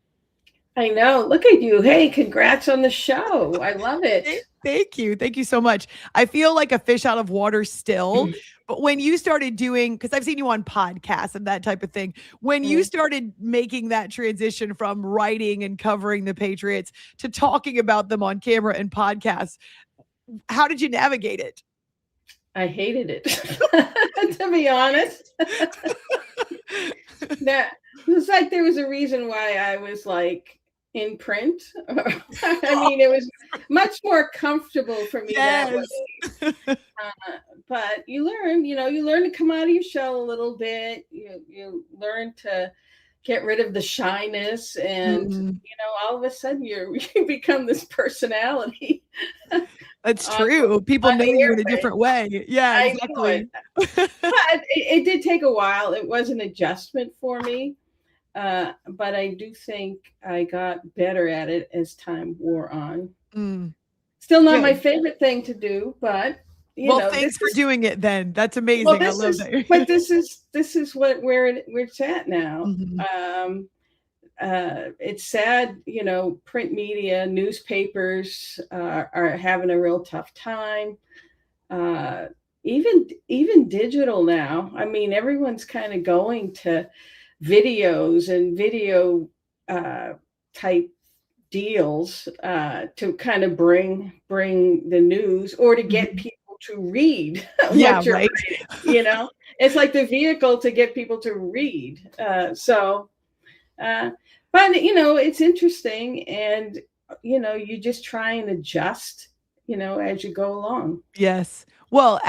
I know. Look at you. Hey, congrats on the show. I love it. Thank you. Thank you so much. I feel like a fish out of water still. But when you started doing, because I've seen you on podcasts and that type of thing, when you started making that transition from writing and covering the Patriots to talking about them on camera and podcasts, how did you navigate it? I hated it, to be honest. That it was like there was a reason why I was like in print. I mean, it was much more comfortable for me that way. But you learn to come out of your shell a little bit. You learn to get rid of the shyness, and all of a sudden you become this personality. That's true. People know you in a different way. Yeah, exactly. But it did take a while. It was an adjustment for me. But I do think I got better at it as time wore on. Still not my favorite thing to do, but thanks for doing it then. That's amazing. Well, I love that. But this is where it's at now. It's sad, print media, newspapers are having a real tough time. Even digital now. I mean, everyone's kind of going to videos and video type deals to kind of bring the news or to get people to read what you're writing, it's like the vehicle to get people to read. But it's interesting, and you just try and adjust as you go along. Yes. Well,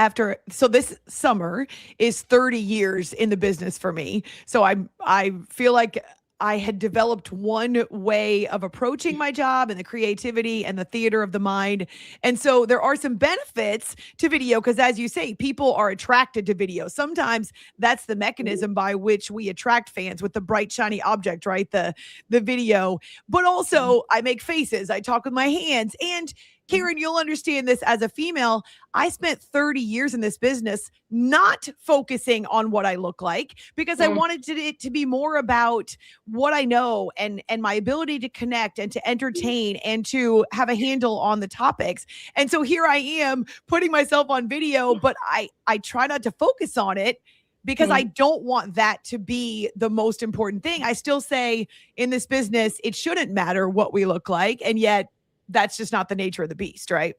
so this summer is 30 years in the business for me. So I feel like I had developed one way of approaching my job and the creativity and the theater of the mind. And so there are some benefits to video because, as you say, people are attracted to video. Sometimes that's the mechanism by which we attract fans with the bright, shiny object, right? The video. But also I make faces. I talk with my hands. And Karen, you'll understand this as a female. I spent 30 years in this business not focusing on what I look like because I wanted it to be more about what I know and my ability to connect and to entertain and to have a handle on the topics. And so here I am putting myself on video, but I try not to focus on it because I don't want that to be the most important thing. I still say in this business, it shouldn't matter what we look like. And yet that's just not the nature of the beast, right?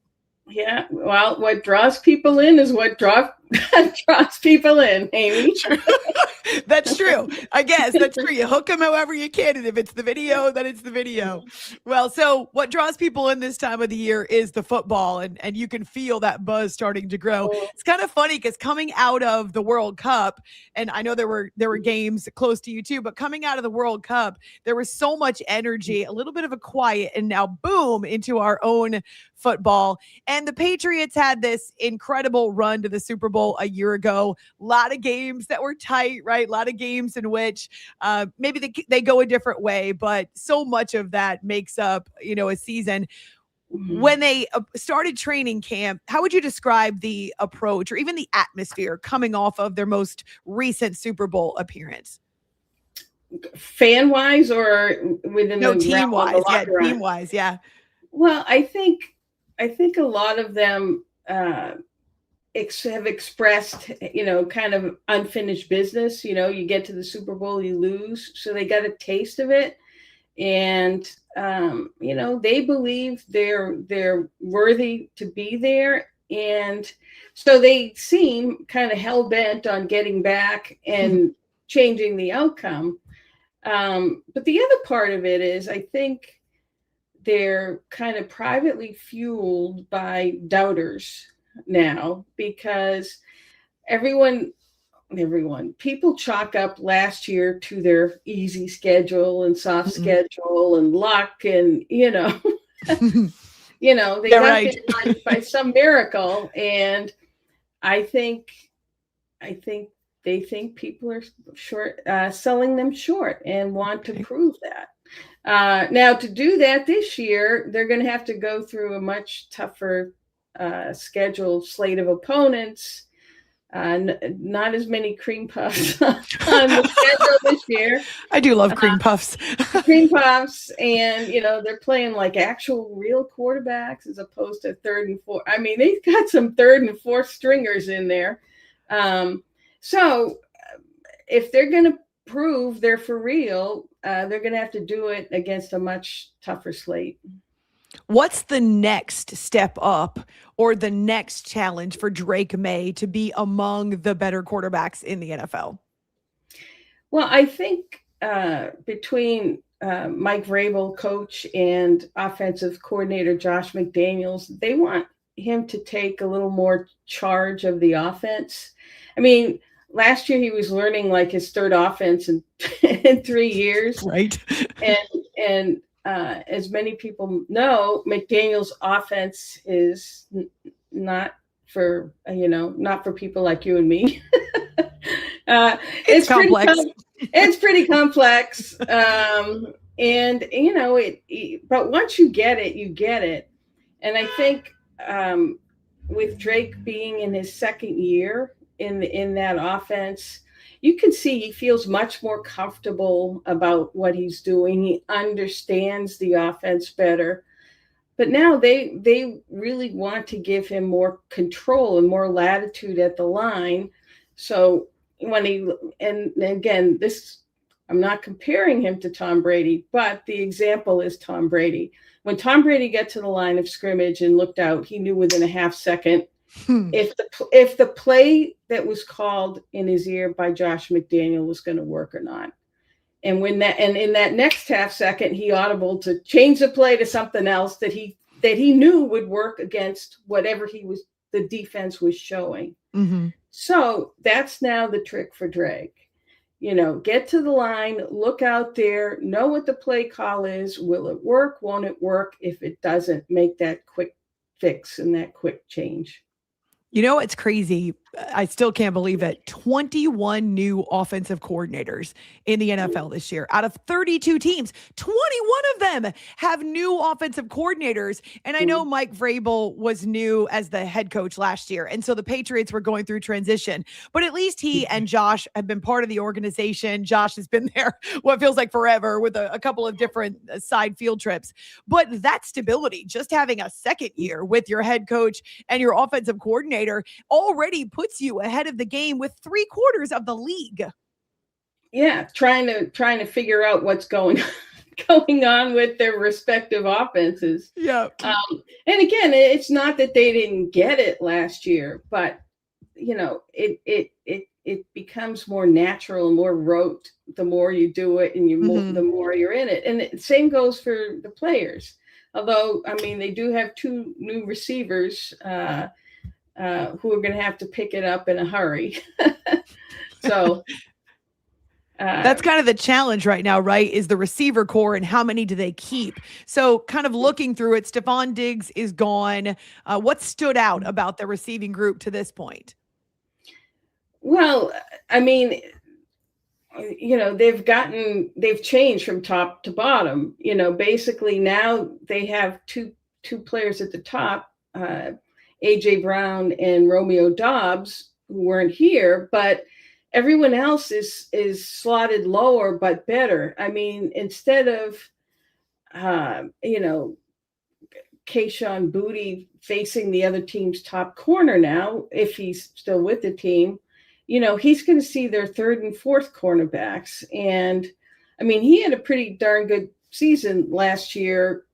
Yeah. Well, what draws people in is what draws people in, Amy. That's true. I guess that's true. You hook them however you can. And if it's the video, then it's the video. Well, so what draws people in this time of the year is the football. And you can feel that buzz starting to grow. It's kind of funny because coming out of the World Cup, and I know there were games close to you too, but coming out of the World Cup, there was so much energy, a little bit of a quiet, and now boom, into our own football. And the Patriots had this incredible run to the Super Bowl a year ago. A lot of games that were tight, right? A lot of games in which maybe they go a different way, but so much of that makes up, a season. When they started training camp, how would you describe the approach or even the atmosphere coming off of their most recent Super Bowl appearance? Fan-wise or within the team-wise? Yeah, team-wise, yeah. Well, I think a lot of them have expressed, kind of unfinished business. You get to the Super Bowl, you lose. So they got a taste of it. And, they believe they're worthy to be there. And so they seem kind of hell-bent on getting back and changing the outcome. But the other part of it is, I think they're kind of privately fueled by doubters now, because people chalk up last year to their easy schedule and soft schedule and luck, and they got right. there by some miracle. And I think they think people are short, selling them short, and want to prove that. Now, to do that this year, they're going to have to go through a much tougher schedule, slate of opponents. Not as many cream puffs on the schedule this year. I do love cream puffs. Cream puffs, and they're playing like actual real quarterbacks as opposed to third and fourth. I mean, they've got some third and fourth stringers in there. So if they're going to prove they're for real, they're going to have to do it against a much tougher slate. What's the next step up or the next challenge for Drake May to be among the better quarterbacks in the NFL? Well, I think between Mike Vrabel, coach, and offensive coordinator Josh McDaniels, they want him to take a little more charge of the offense. I mean, last year he was learning like his third offense in 3 years. Right. And as many people know, McDaniel's offense is not for people like you and me. It's complex. It's pretty complex. But once you get it, you get it. And I think with Drake being in his second year in that offense, you can see he feels much more comfortable about what he's doing. He understands the offense better. But now they really want to give him more control and more latitude at the line. So and again, I'm not comparing him to Tom Brady, but the example is Tom Brady. When Tom Brady got to the line of scrimmage and looked out, he knew within a half second if the play that was called in his ear by Josh McDaniel was going to work or not. And in that next half second, he audibled to change the play to something else that he knew would work against whatever the defense was showing. Mm-hmm. So that's now the trick for Drake. Get to the line, look out there, know what the play call is. Will it work? Won't it work? If it doesn't, make that quick fix and that quick change. It's crazy. I still can't believe it. 21 new offensive coordinators in the NFL this year. Out of 32 teams, 21 of them have new offensive coordinators. And I know Mike Vrabel was new as the head coach last year. And so the Patriots were going through transition. But at least he and Josh have been part of the organization. Josh has been there what feels like forever with a couple of different side field trips. But that stability, just having a second year with your head coach and your offensive coordinator already puts you ahead of the game with 3/4 of the league. Yeah, trying to figure out what's going on with their respective offenses. Yeah. And again, it's not that they didn't get it last year, but it becomes more natural and more rote the more you do it, and the more you're in it. And the same goes for the players. Although, I mean, they do have 2 new receivers who are going to have to pick it up in a hurry. So that's kind of the challenge right now, right? Is the receiver core and how many do they keep? So kind of looking through it, Stephon Diggs is gone. What stood out about the receiving group to this point? Well, I mean, they've changed from top to bottom. Basically now they have two players at the top, AJ Brown and Romeo Doubs, who weren't here, but everyone else is slotted lower but better. I mean, instead of Kayshon Boutte facing the other team's top corner now, if he's still with the team, he's going to see their third and fourth cornerbacks. And I mean, he had a pretty darn good season last year,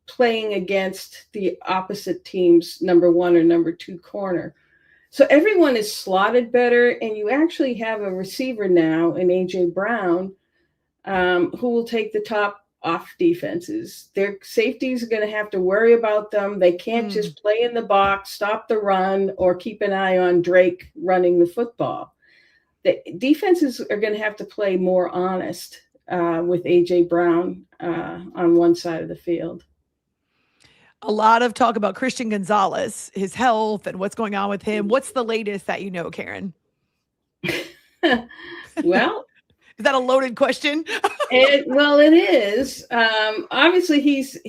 playing against the opposite team's number 1 or number 2 corner. So everyone is slotted better, and you actually have a receiver now in A.J. Brown who will take the top off defenses. Their safeties are going to have to worry about them. They can't just play in the box, stop the run, or keep an eye on Drake running the football. The defenses are going to have to play more honest with A.J. Brown on one side of the field. A lot of talk about Christian Gonzalez, his health and what's going on with him. What's the latest that you know, Karen? Well, is that a loaded question? Well, it is. Obviously, he's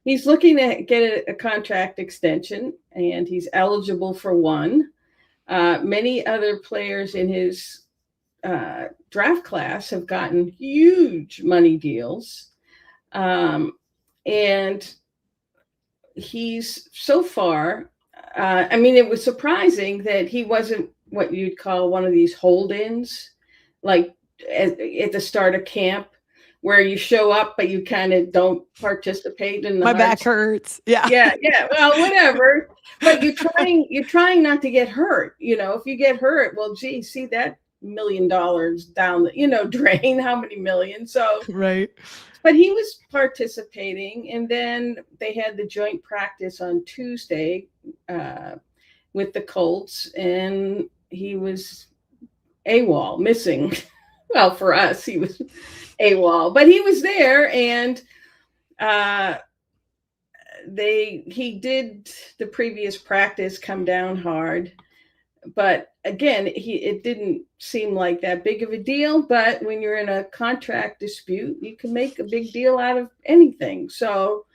he's looking to get a contract extension, and he's eligible for one. Many other players in his draft class have gotten huge money deals. And he's so far, I mean, it was surprising that he wasn't what you'd call one of these hold-ins, like at the start of camp, where you show up, but you kind of don't participate in the My back hurts. Yeah. Yeah. Well, whatever. But you're trying not to get hurt. You know, if you get hurt, well, gee, see that $1 million down the, drain, how many millions? So, right. But he was participating, and then they had the joint practice on Tuesday with the Colts, and he was AWOL, missing. Well, for us, he was AWOL, but he was there, and he did the previous practice come down hard, but again, it didn't seem like that big of a deal. But when you're in a contract dispute, you can make a big deal out of anything. So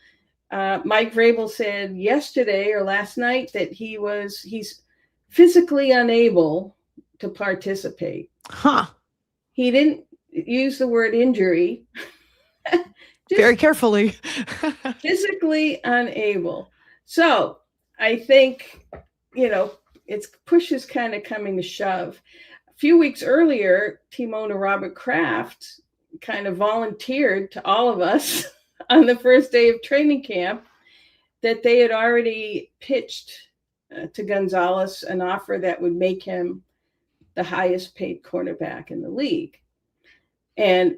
Mike Vrabel said yesterday or last night that he's physically unable to participate. He didn't use the word injury. Very carefully. Physically unable. So I think, it's push is kind of coming to shove. A few weeks earlier, team owner Robert Kraft kind of volunteered to all of us on the first day of training camp that they had already pitched to Gonzalez an offer that would make him the highest paid cornerback in the league. And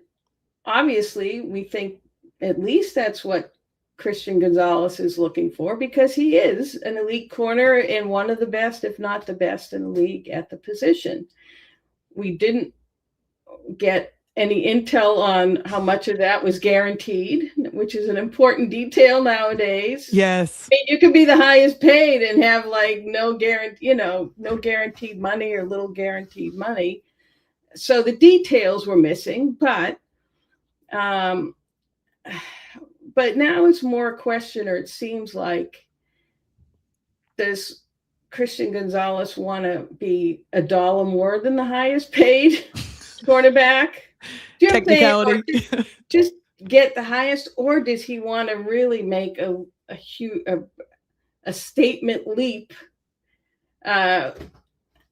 obviously, we think at least that's what Christian Gonzalez is looking for, because he is an elite corner and one of the best, if not the best in the league at the position. We didn't get any intel on how much of that was guaranteed, which is an important detail nowadays. Yes. I mean, you could be the highest paid and have no guaranteed money or little guaranteed money. So the details were missing, but now it's more a question, or it seems like, does Christian Gonzalez want to be $1 more than the highest paid cornerback? Do you Technicality. Think, just get the highest, or does he want to really make a huge statement leap?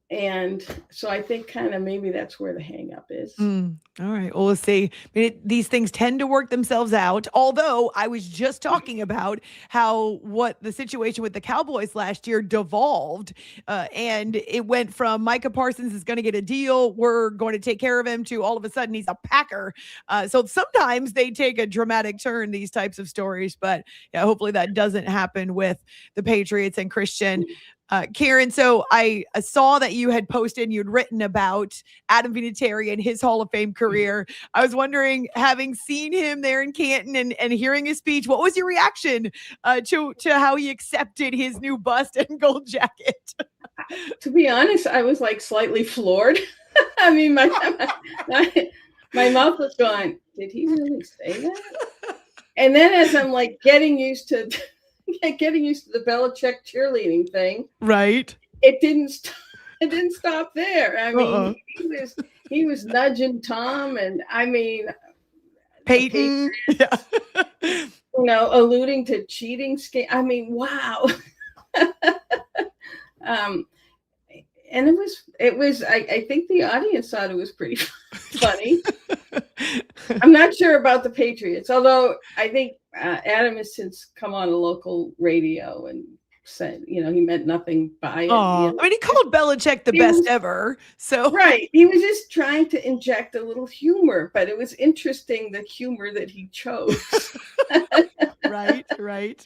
And so I think kind of maybe that's where the hang up is. All right. Well, we'll see. I mean, these things tend to work themselves out. Although I was just talking about what the situation with the Cowboys last year devolved. And it went from Micah Parsons is going to get a deal, we're going to take care of him, to all of a sudden he's a Packer. So sometimes they take a dramatic turn, these types of stories. But yeah, hopefully that doesn't happen with the Patriots and Christian. Karen, so I saw that you had posted, you'd written about Adam Vinatieri and his Hall of Fame career. I was wondering, having seen him there in Canton and hearing his speech, what was your reaction to how he accepted his new bust and gold jacket? To be honest, I was slightly floored. I mean, my mouth was going, did he really say that? And then as I'm getting used to the Belichick cheerleading thing, right? It didn't stop there. I mean, he was nudging Tom, and I mean, Peyton, alluding to cheating scam. I mean, wow. And it was. I think the audience thought it was pretty funny. I'm not sure about the Patriots, although I think Adam has since come on a local radio and said, he meant nothing by it. I mean, he called Belichick the best ever. So right, he was just trying to inject a little humor, but it was interesting the humor that he chose. right.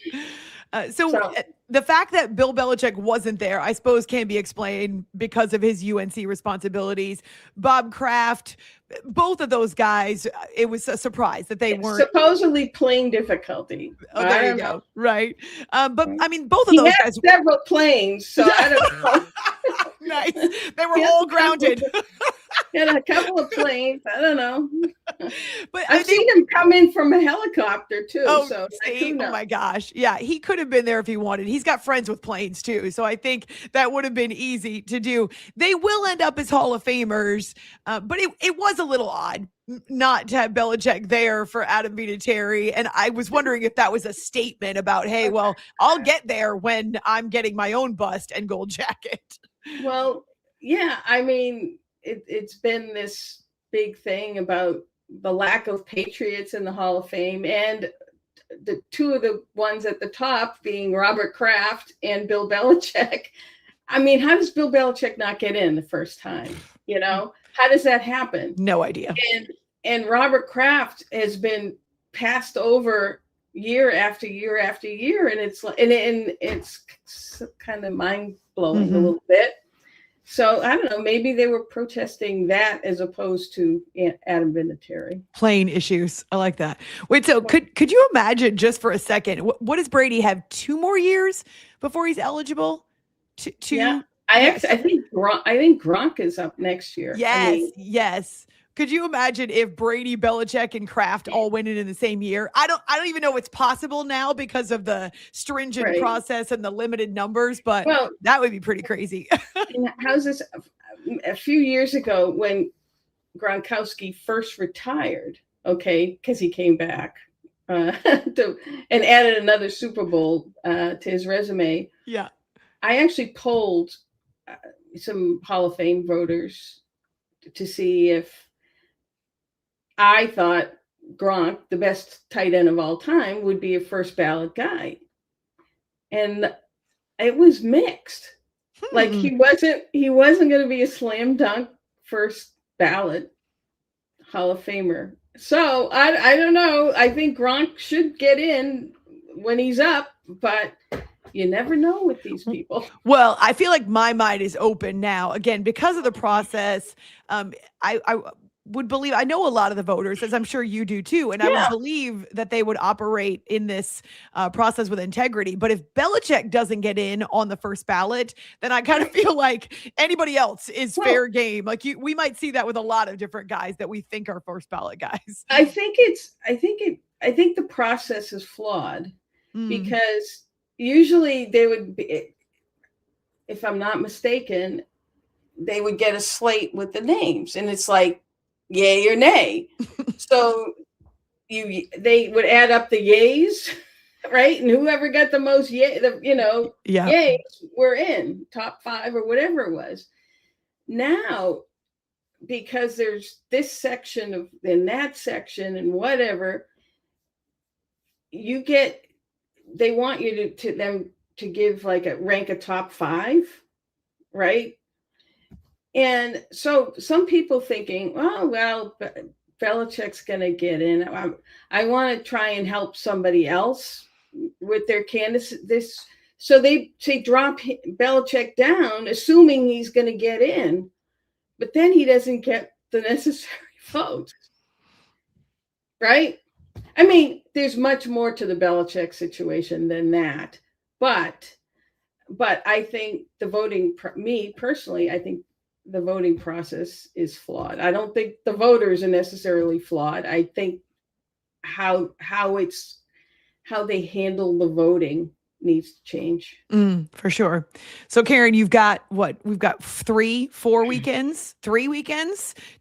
So the fact that Bill Belichick wasn't there, I suppose, can be explained because of his UNC responsibilities. Bob Kraft, both of those guys, it was a surprise that they weren't. Supposedly plane difficulty. Oh, there you go. Right. But I mean, both of those guys. Several planes, so I don't know. Nice. They were all grounded. Had a couple of planes. I don't know. But I've seen him come in from a helicopter too. Oh, so see? Oh my gosh. Yeah, he could have been there if he wanted. He's got friends with planes too. So I think that would have been easy to do. They will end up as Hall of Famers, but it was a little odd not to have Belichick there for Adam Vinatieri. And I was wondering if that was a statement about, hey, well, I'll get there when I'm getting my own bust and gold jacket. Well, yeah, I mean, it's been this big thing about the lack of Patriots in the Hall of Fame, and the two of the ones at the top being Robert Kraft and Bill Belichick. I mean, how does Bill Belichick not get in the first time? How does that happen? No idea. And Robert Kraft has been passed over year after year after year, and it's kind of mind blowing a little bit. So I don't know. Maybe they were protesting that as opposed to Adam Vinatieri. Plane issues. I like that. Wait, so could you imagine just for a second? What does Brady have? 2 more years before he's eligible? Two? Yeah, I think Gronk is up next year. Yes. Could you imagine if Brady, Belichick, and Kraft all went in the same year? I don't even know it's possible now because of the stringent process and the limited numbers, but that would be pretty crazy. How's this? A few years ago when Gronkowski first retired, because he came back and added another Super Bowl to his resume. Yeah. I actually polled some Hall of Fame voters to see if I thought Gronk, the best tight end of all time, would be a first ballot guy. And it was mixed. Like he wasn't going to be a slam dunk first ballot Hall of Famer. So I don't know. I think Gronk should get in when he's up, but you never know with these people. Well, I feel like my mind is open now, again, because of the process. I would believe, I know a lot of the voters, as I'm sure you do too, and I would believe that they would operate in this process with integrity. But if Belichick doesn't get in on the first ballot, then I kind of feel like anybody else is fair game. Like we might see that with a lot of different guys that we think are first ballot guys. I think the process is flawed because usually they would be, if I'm not mistaken, they would get a slate with the names, and it's like yay or nay. So they would add up the yays, right? And whoever got the most yays were in top 5 or whatever it was. Now, because there's this section and that section and whatever, they want you to give like rank a top 5, right? And so some people thinking, oh, well, Belichick's going to get in. I want to try and help somebody else with their candidacy. So they drop Belichick down, assuming he's going to get in, but then he doesn't get the necessary votes, right? I mean, there's much more to the Belichick situation than that, but I think the voting, me personally, I think the voting process is flawed. I don't think the voters are necessarily flawed. I think how they handle the voting needs to change. For sure. So Karen, you've got we've got 3 weekends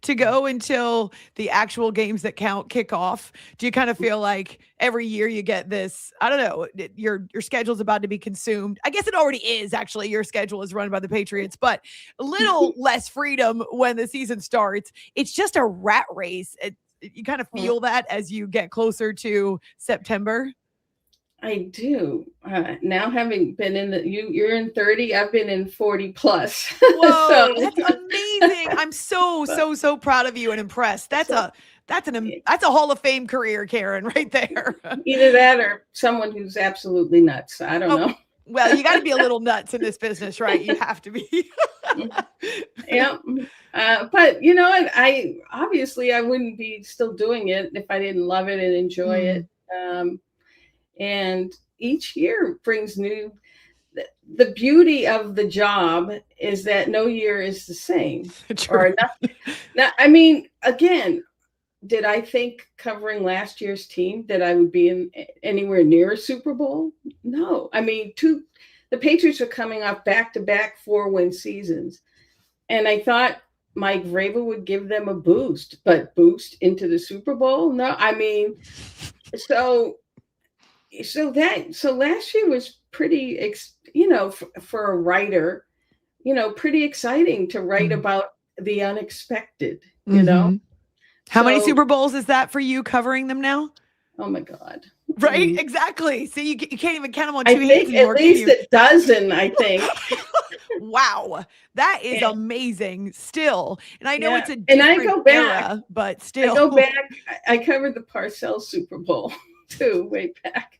to go until the actual games that count kick off. Do you kind of feel like every year you get this, I don't know, your schedule's about to be consumed? I guess it already is, actually. Your schedule is run by the Patriots, but a little less freedom when the season starts. It's just a rat race. You kind of feel that as you get closer to September. I do. Now having been in you're in 30, I've been in 40 plus. Whoa, So, that's amazing. I'm so proud of you and impressed. That's a Hall of Fame career, Karen, right there. either that or someone who's absolutely nuts. I don't know. Well, you got to be a little nuts in this business, right? You have to be. Yeah. But you know, I obviously I wouldn't be still doing it if I didn't love it and enjoy it. And each year brings new. The beauty of the job is that no year is the same. Or not, I mean, again, did I think covering last year's team that I would be in anywhere near a Super Bowl? No. I mean, the Patriots are coming off back-to-back 4-win seasons. And I thought Mike Vrabel would give them a boost, but boost into the Super Bowl? No. I mean, so last year was pretty, for a writer, pretty exciting to write about the unexpected, you know? How many Super Bowls is that for you covering them now? Oh my God. Right? Exactly. See, you can't even count them on two hands I think anymore, at least a dozen, I think. Wow. That is amazing still. And I know it's a and I different go back, era, but still. I go back. I covered the Parcells Super Bowl too, way back.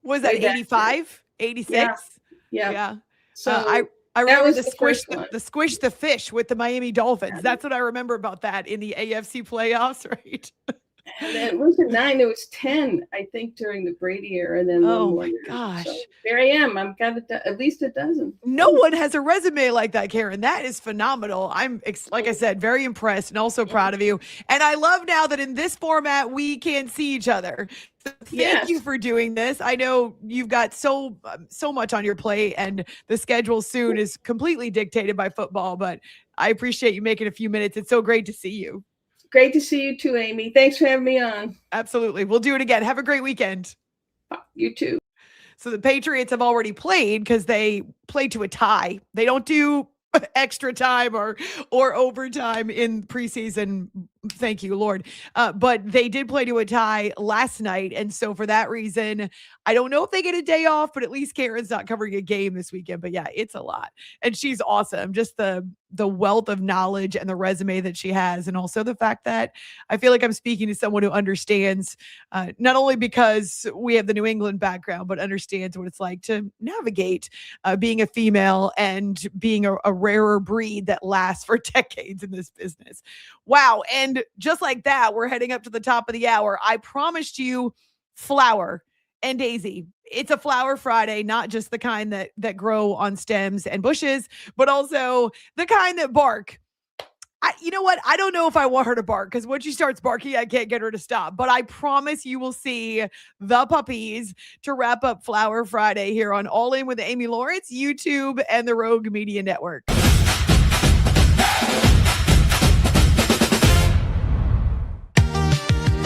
Was that 85, 86? Yeah. So I remember the squish the fish with the Miami Dolphins. That's what I remember about that in the AFC playoffs, right? And then it wasn't 9, it was 10, I think, during the Brady era. And then oh one my more. gosh. So there I am. I've got at least a dozen. No one has a resume like that, Karen. That is phenomenal. I'm, like I said, very impressed and also proud of you. And I love now that in this format, we can see each other. So thank you for doing this. I know you've got so much on your plate and the schedule soon is completely dictated by football, but I appreciate you making a few minutes. It's so great to see you. Great to see you too, Amy. Thanks for having me on. Absolutely. We'll do it again. Have a great weekend. You too. So the Patriots have already played because they play to a tie. They don't do extra time or overtime in preseason. Thank you, Lord. But they did play to a tie last night. And so for that reason, I don't know if they get a day off, but at least Karen's not covering a game this weekend. But yeah, it's a lot. And she's awesome. Just the wealth of knowledge and the resume that she has. And also the fact that I feel like I'm speaking to someone who understands, not only because we have the New England background, but understands what it's like to navigate being a female and being a rarer breed that lasts for decades in this business. Wow. And just like that, we're heading up to the top of the hour. I promised you flower and daisy. It's a flower Friday, not just the kind that grow on stems and bushes, but also the kind that bark. You know what? I don't know if I want her to bark because when she starts barking, I can't get her to stop. But I promise you will see the puppies to wrap up Flower Friday here on All In with Amy Lawrence, YouTube, and the Rogue Media Network.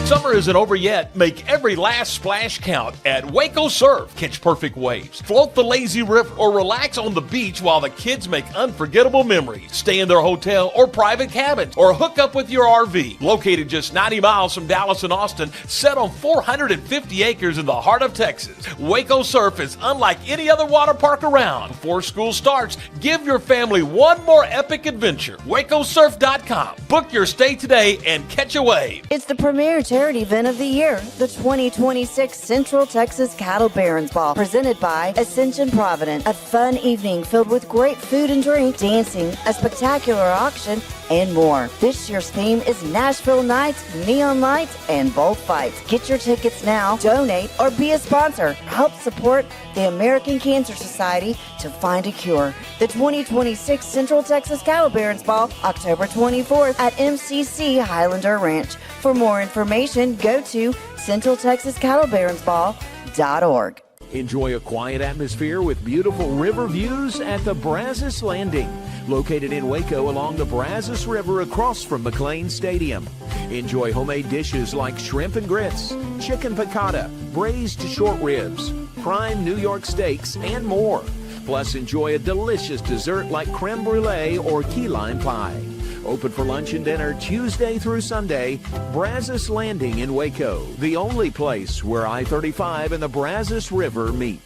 Summer isn't over yet. Make every last splash count at Waco Surf. Catch perfect waves, float the lazy river, or relax on the beach while the kids make unforgettable memories. Stay in their hotel or private cabin, or hook up with your RV. Located just 90 miles from Dallas and Austin, set on 450 acres in the heart of Texas, Waco Surf is unlike any other water park around. Before school starts, give your family one more epic adventure. WacoSurf.com. Book your stay today and catch a wave. It's the premier charity event of the year, the 2026 Central Texas Cattle Barons Ball, presented by Ascension Provident. A fun evening filled with great food and drink, dancing, a spectacular auction, and more. This year's theme is Nashville Nights, Neon Lights, and Bullfights. Get your tickets now, donate, or be a sponsor. Help support the American Cancer Society to find a cure. The 2026 Central Texas Cattle Barons Ball, October 24th at MCC Highlander Ranch. For more information, go to CentralTexasCattleBaronsBall.org. Enjoy a quiet atmosphere with beautiful river views at the Brazos Landing, located in Waco along the Brazos River across from McLean Stadium. Enjoy homemade dishes like shrimp and grits, chicken piccata, braised short ribs, prime New York steaks, and more. Plus, enjoy a delicious dessert like creme brulee or key lime pie. Open for lunch and dinner Tuesday through Sunday. Brazos Landing in Waco, the only place where I-35 and the Brazos River meet.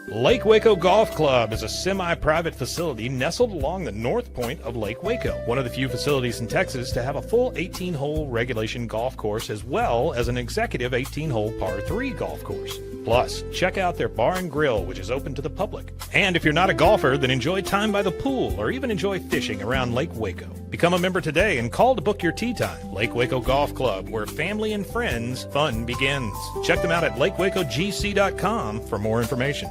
Lake Waco Golf Club is a semi-private facility nestled along the north point of Lake Waco, one of the few facilities in Texas to have a full 18-hole regulation golf course as well as an executive 18-hole par 3 golf course. Plus, check out their bar and grill, which is open to the public. And if you're not a golfer, then enjoy time by the pool or even enjoy fishing around Lake Waco. Become a member today and call to book your tee time. Lake Waco Golf Club, where family and friends fun begins. Check them out at lakewacogc.com for more information.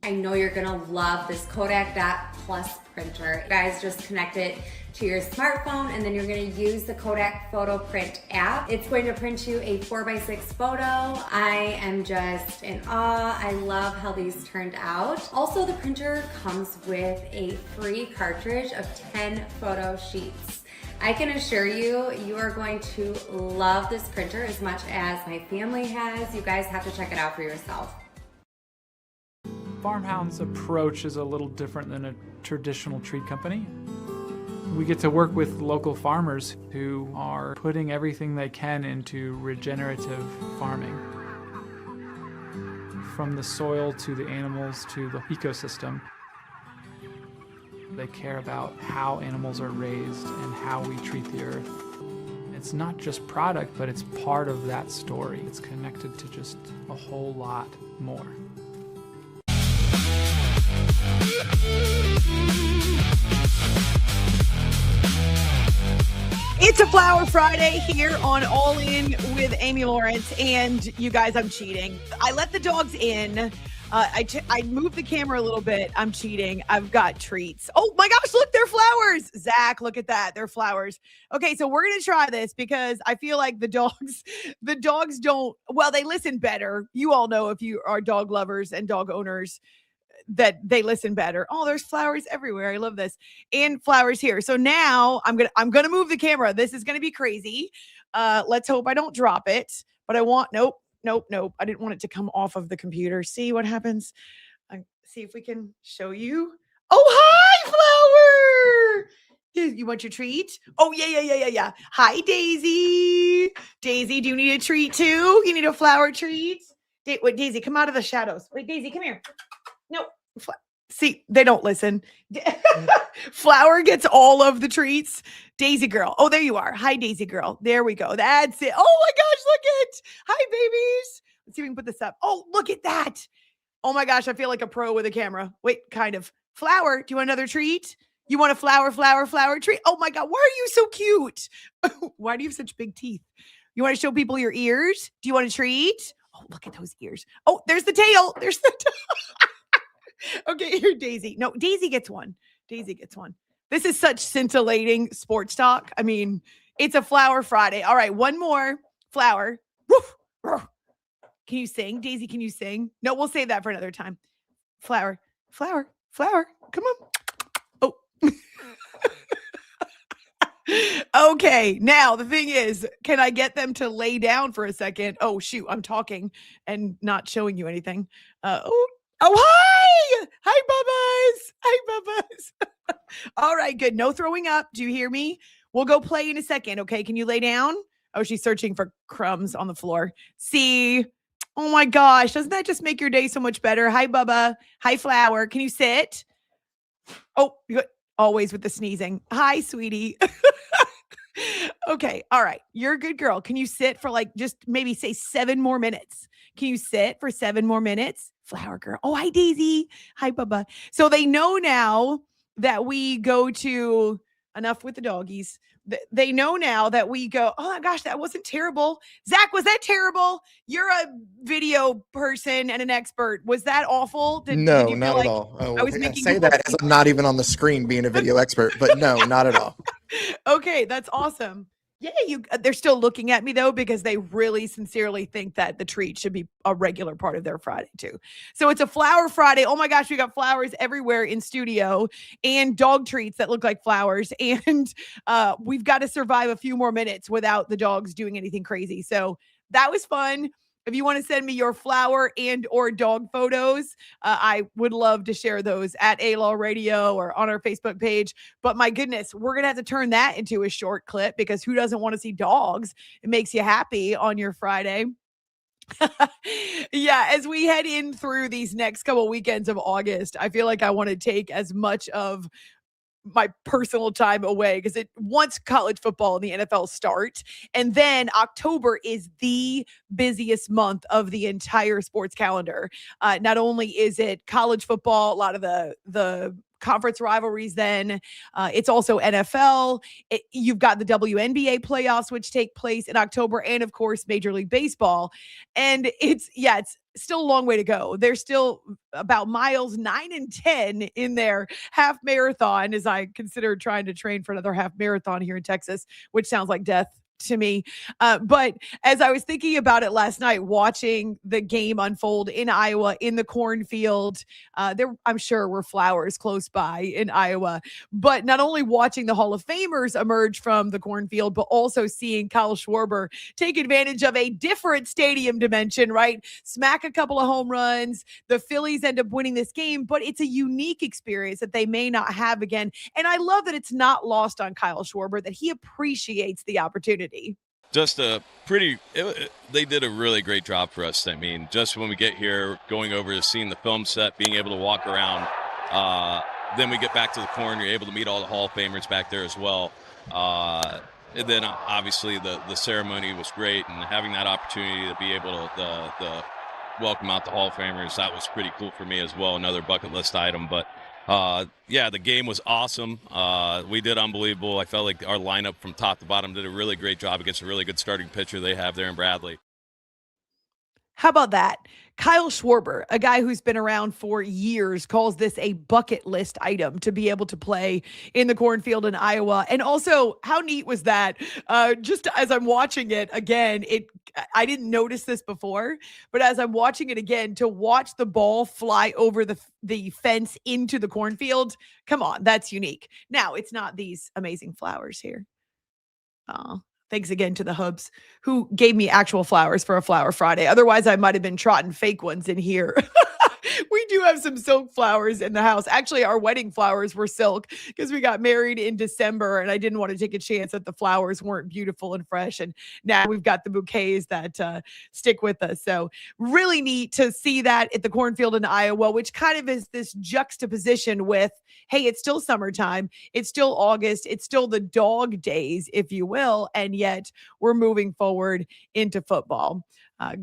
I know you're gonna love this Kodak Dot Plus printer. You guys just connect it to your smartphone and then you're gonna use the Kodak Photo Print app. It's going to print you a 4x6 photo. I am just in awe. I love how these turned out. Also, the printer comes with a free cartridge of 10 photo sheets. I can assure you, you are going to love this printer as much as my family has. You guys have to check it out for yourself. Farmhound's approach is a little different than a traditional treat company. We get to work with local farmers who are putting everything they can into regenerative farming. From the soil to the animals to the ecosystem. They care about how animals are raised and how we treat the earth. It's not just product, but it's part of that story. It's connected to just a whole lot more. It's a Flower Friday here on All In with Amy Lawrence, and you guys, I'm cheating. I let the dogs in. I moved the camera a little bit. I'm cheating. I've got treats. Oh my gosh, look, they're flowers. Zach, look at that. They're flowers. Okay, so we're going to try this because I feel like the dogs don't, well, they listen better. You all know, if you are dog lovers and dog owners, that they listen better. Oh, there's flowers everywhere. I love this. And flowers here. So now I'm going to move the camera. This is going to be crazy. Let's hope I don't drop it, but I want, nope. I didn't want it to come off of the computer. See what happens. See if we can show you. Oh, hi, Flower. You want your treat? Oh, yeah. Hi, Daisy. Daisy, do you need a treat too? You need a flower treat? Wait, Daisy, come out of the shadows. Wait, Daisy, come here. No. See, they don't listen. Flower gets all of the treats. Daisy girl. Oh, there you are. Hi, Daisy girl. There we go. That's it. Oh my gosh, look it. Hi, babies. Let's see if we can put this up. Oh, look at that. Oh my gosh, I feel like a pro with a camera. Wait, kind of. Flower, do you want another treat? You want a flower treat? Oh my God, why are you so cute? Why do you have such big teeth? You want to show people your ears? Do you want a treat? Oh, look at those ears. Oh, there's the tail. There's the tail. Okay, here, Daisy. No, Daisy gets one. Daisy gets one. This is such scintillating sports talk. I mean, it's a Flower Friday. All right, one more. Flower. Woof, woof. Can you sing? Daisy, can you sing? No, we'll save that for another time. Flower. Come on. Oh. Okay, now the thing is, can I get them to lay down for a second? Oh, shoot, I'm talking and not showing you anything. Oh, hi! Hi, Bubba's! All right, good. No throwing up. Do you hear me? We'll go play in a second, okay? Can you lay down? Oh, she's searching for crumbs on the floor. See? Oh, my gosh. Doesn't that just make your day so much better? Hi, Bubba. Hi, Flower. Can you sit? Oh, always with the sneezing. Hi, sweetie. Okay, all right. You're a good girl. Can you sit for just maybe say 7 more minutes? Can you sit for 7 more minutes? Flower girl. Oh, hi, Daisy. Hi, Bubba. So they know now that we go to, enough with the doggies. They know now that we go, oh my gosh, that wasn't terrible. Zach, was that terrible? You're a video person and an expert. Was that awful? No, not at all. I was making say that as I'm not even on the screen being a video expert, but no, not at all. Okay, that's awesome. Yeah, they're still looking at me though, because they really sincerely think that the treat should be a regular part of their Friday too. So it's a Flower Friday. Oh my gosh, we got flowers everywhere in studio and dog treats that look like flowers. And we've got to survive a few more minutes without the dogs doing anything crazy. So that was fun. If you want to send me your flower and or dog photos, I would love to share those at A-Law Radio or on our Facebook page. But my goodness, we're going to have to turn that into a short clip because who doesn't want to see dogs? It makes you happy on your Friday. Yeah, as we head in through these next couple weekends of August, I feel like I want to take as much of my personal time away because once college football and the NFL start, and then October is the busiest month of the entire sports calendar. Not only is it college football, a lot of the conference rivalries then. It's also NFL. You've got the WNBA playoffs, which take place in October, and of course, Major League Baseball. And it's still a long way to go. There's still about miles 9 and 10 in their half marathon as I consider trying to train for another half marathon here in Texas, which sounds like death to me. But as I was thinking about it last night, watching the game unfold in Iowa, in the cornfield, there, I'm sure, were flowers close by in Iowa. But not only watching the Hall of Famers emerge from the cornfield, but also seeing Kyle Schwarber take advantage of a different stadium dimension, right? Smack a couple of home runs. The Phillies end up winning this game, but it's a unique experience that they may not have again. And I love that it's not lost on Kyle Schwarber, that he appreciates the opportunity. Just they did a really great job for us. I mean, just when we get here, going over to seeing the film set, being able to walk around, then we get back to the corn, you're able to meet all the Hall of Famers back there as well. And then obviously the ceremony was great, and having that opportunity to be able to welcome out the Hall of Famers, that was pretty cool for me as well. Another bucket list item, but yeah, the game was awesome. We did unbelievable. I felt like our lineup from top to bottom did a really great job against a really good starting pitcher they have there in Bradley. How about that? Kyle Schwarber, a guy who's been around for years, calls this a bucket list item to be able to play in the cornfield in Iowa. And also, how neat was that? Just as I'm watching it again, I didn't notice this before, but as I'm watching it again, to watch the ball fly over the fence into the cornfield, come on, that's unique. Now, it's not these amazing flowers here. Thanks again to the Hubs who gave me actual flowers for a Flower Friday. Otherwise, I might have been trotting fake ones in here. We do have some silk flowers in the house. Actually, our wedding flowers were silk because we got married in December and I didn't want to take a chance that the flowers weren't beautiful and fresh. And now we've got the bouquets that stick with us. So really neat to see that at the cornfield in Iowa, which kind of is this juxtaposition with, hey, it's still summertime. It's still August. It's still the dog days, if you will. And yet we're moving forward into football.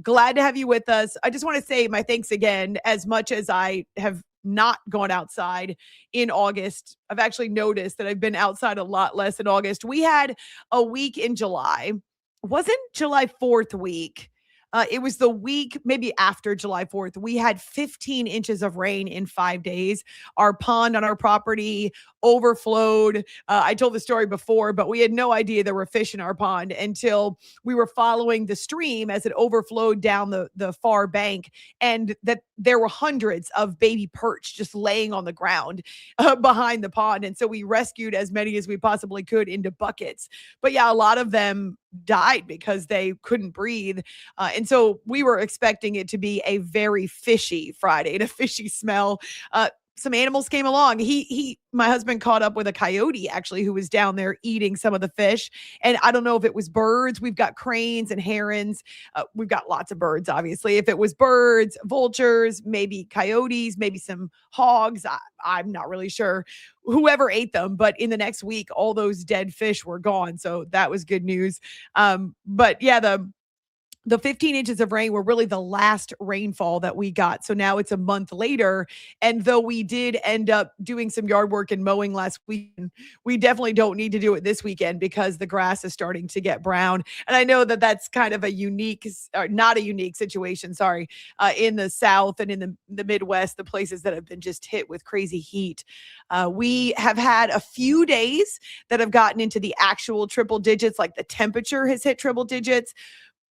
Glad to have you with us. I just want to say my thanks again. As much as I have not gone outside in August, I've actually noticed that I've been outside a lot less in August. We had a week in July. Wasn't July 4th week. It was the week maybe after July 4th. We had 15 inches of rain in 5 days. Our pond on our property overflowed. I told the story before, but we had no idea there were fish in our pond until we were following the stream as it overflowed down the far bank, and that there were hundreds of baby perch just laying on the ground behind the pond. And so we rescued as many as we possibly could into buckets. But yeah, a lot of them died because they couldn't breathe. And so we were expecting it to be a very fishy Friday and a fishy smell. Some animals came along. My husband caught up with a coyote actually who was down there eating some of the fish. And I don't know if it was birds. We've got cranes and herons. We've got lots of birds, obviously. If it was birds, vultures, maybe coyotes, maybe some hogs. I'm not really sure whoever ate them, but in the next week, all those dead fish were gone. So that was good news. But yeah, the 15 inches of rain were really the last rainfall that we got. So now it's a month later. And though we did end up doing some yard work and mowing last week, we definitely don't need to do it this weekend because the grass is starting to get brown. And I know that that's kind of a unique, or not a unique situation, in the South and in the Midwest, the places that have been just hit with crazy heat. We have had a few days that have gotten into the actual triple digits, like the temperature has hit triple digits.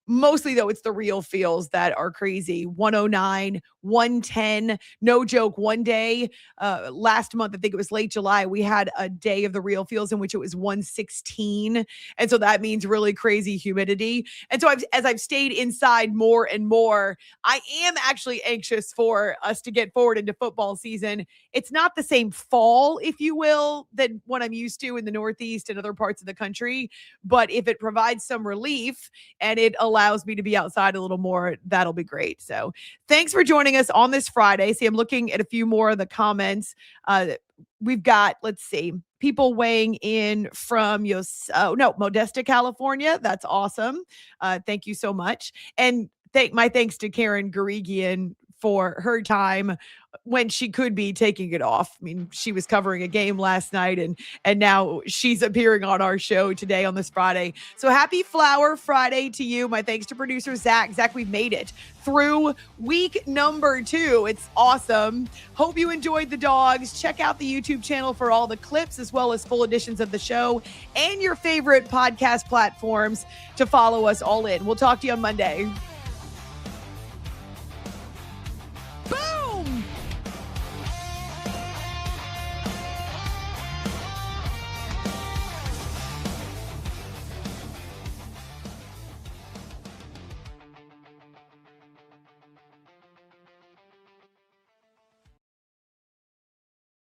Mostly, though, it's the real feels that are crazy. 109, 110. No joke. One day last month, I think it was late July, we had a day of the real feels in which it was 116. And so that means really crazy humidity. And so as I've stayed inside more and more, I am actually anxious for us to get forward into football season. It's not the same fall, if you will, than what I'm used to in the Northeast and other parts of the country. But if it provides some relief and it allows me to be outside a little more, that'll be great. So thanks for joining us on this Friday. See, I'm looking at a few more of the comments. We've got, let's see, people weighing in from Modesta, California. That's awesome. Thank you so much. And my thanks to Karen Guregian for her time when she could be taking it off. I mean, she was covering a game last night and now she's appearing on our show today on this Friday. So happy Flower Friday to you. My thanks to producer Zach. Zach, we've made it through week number 2. It's awesome. Hope you enjoyed the dogs. Check out the YouTube channel for all the clips as well as full editions of the show and your favorite podcast platforms to follow us all in. We'll talk to you on Monday.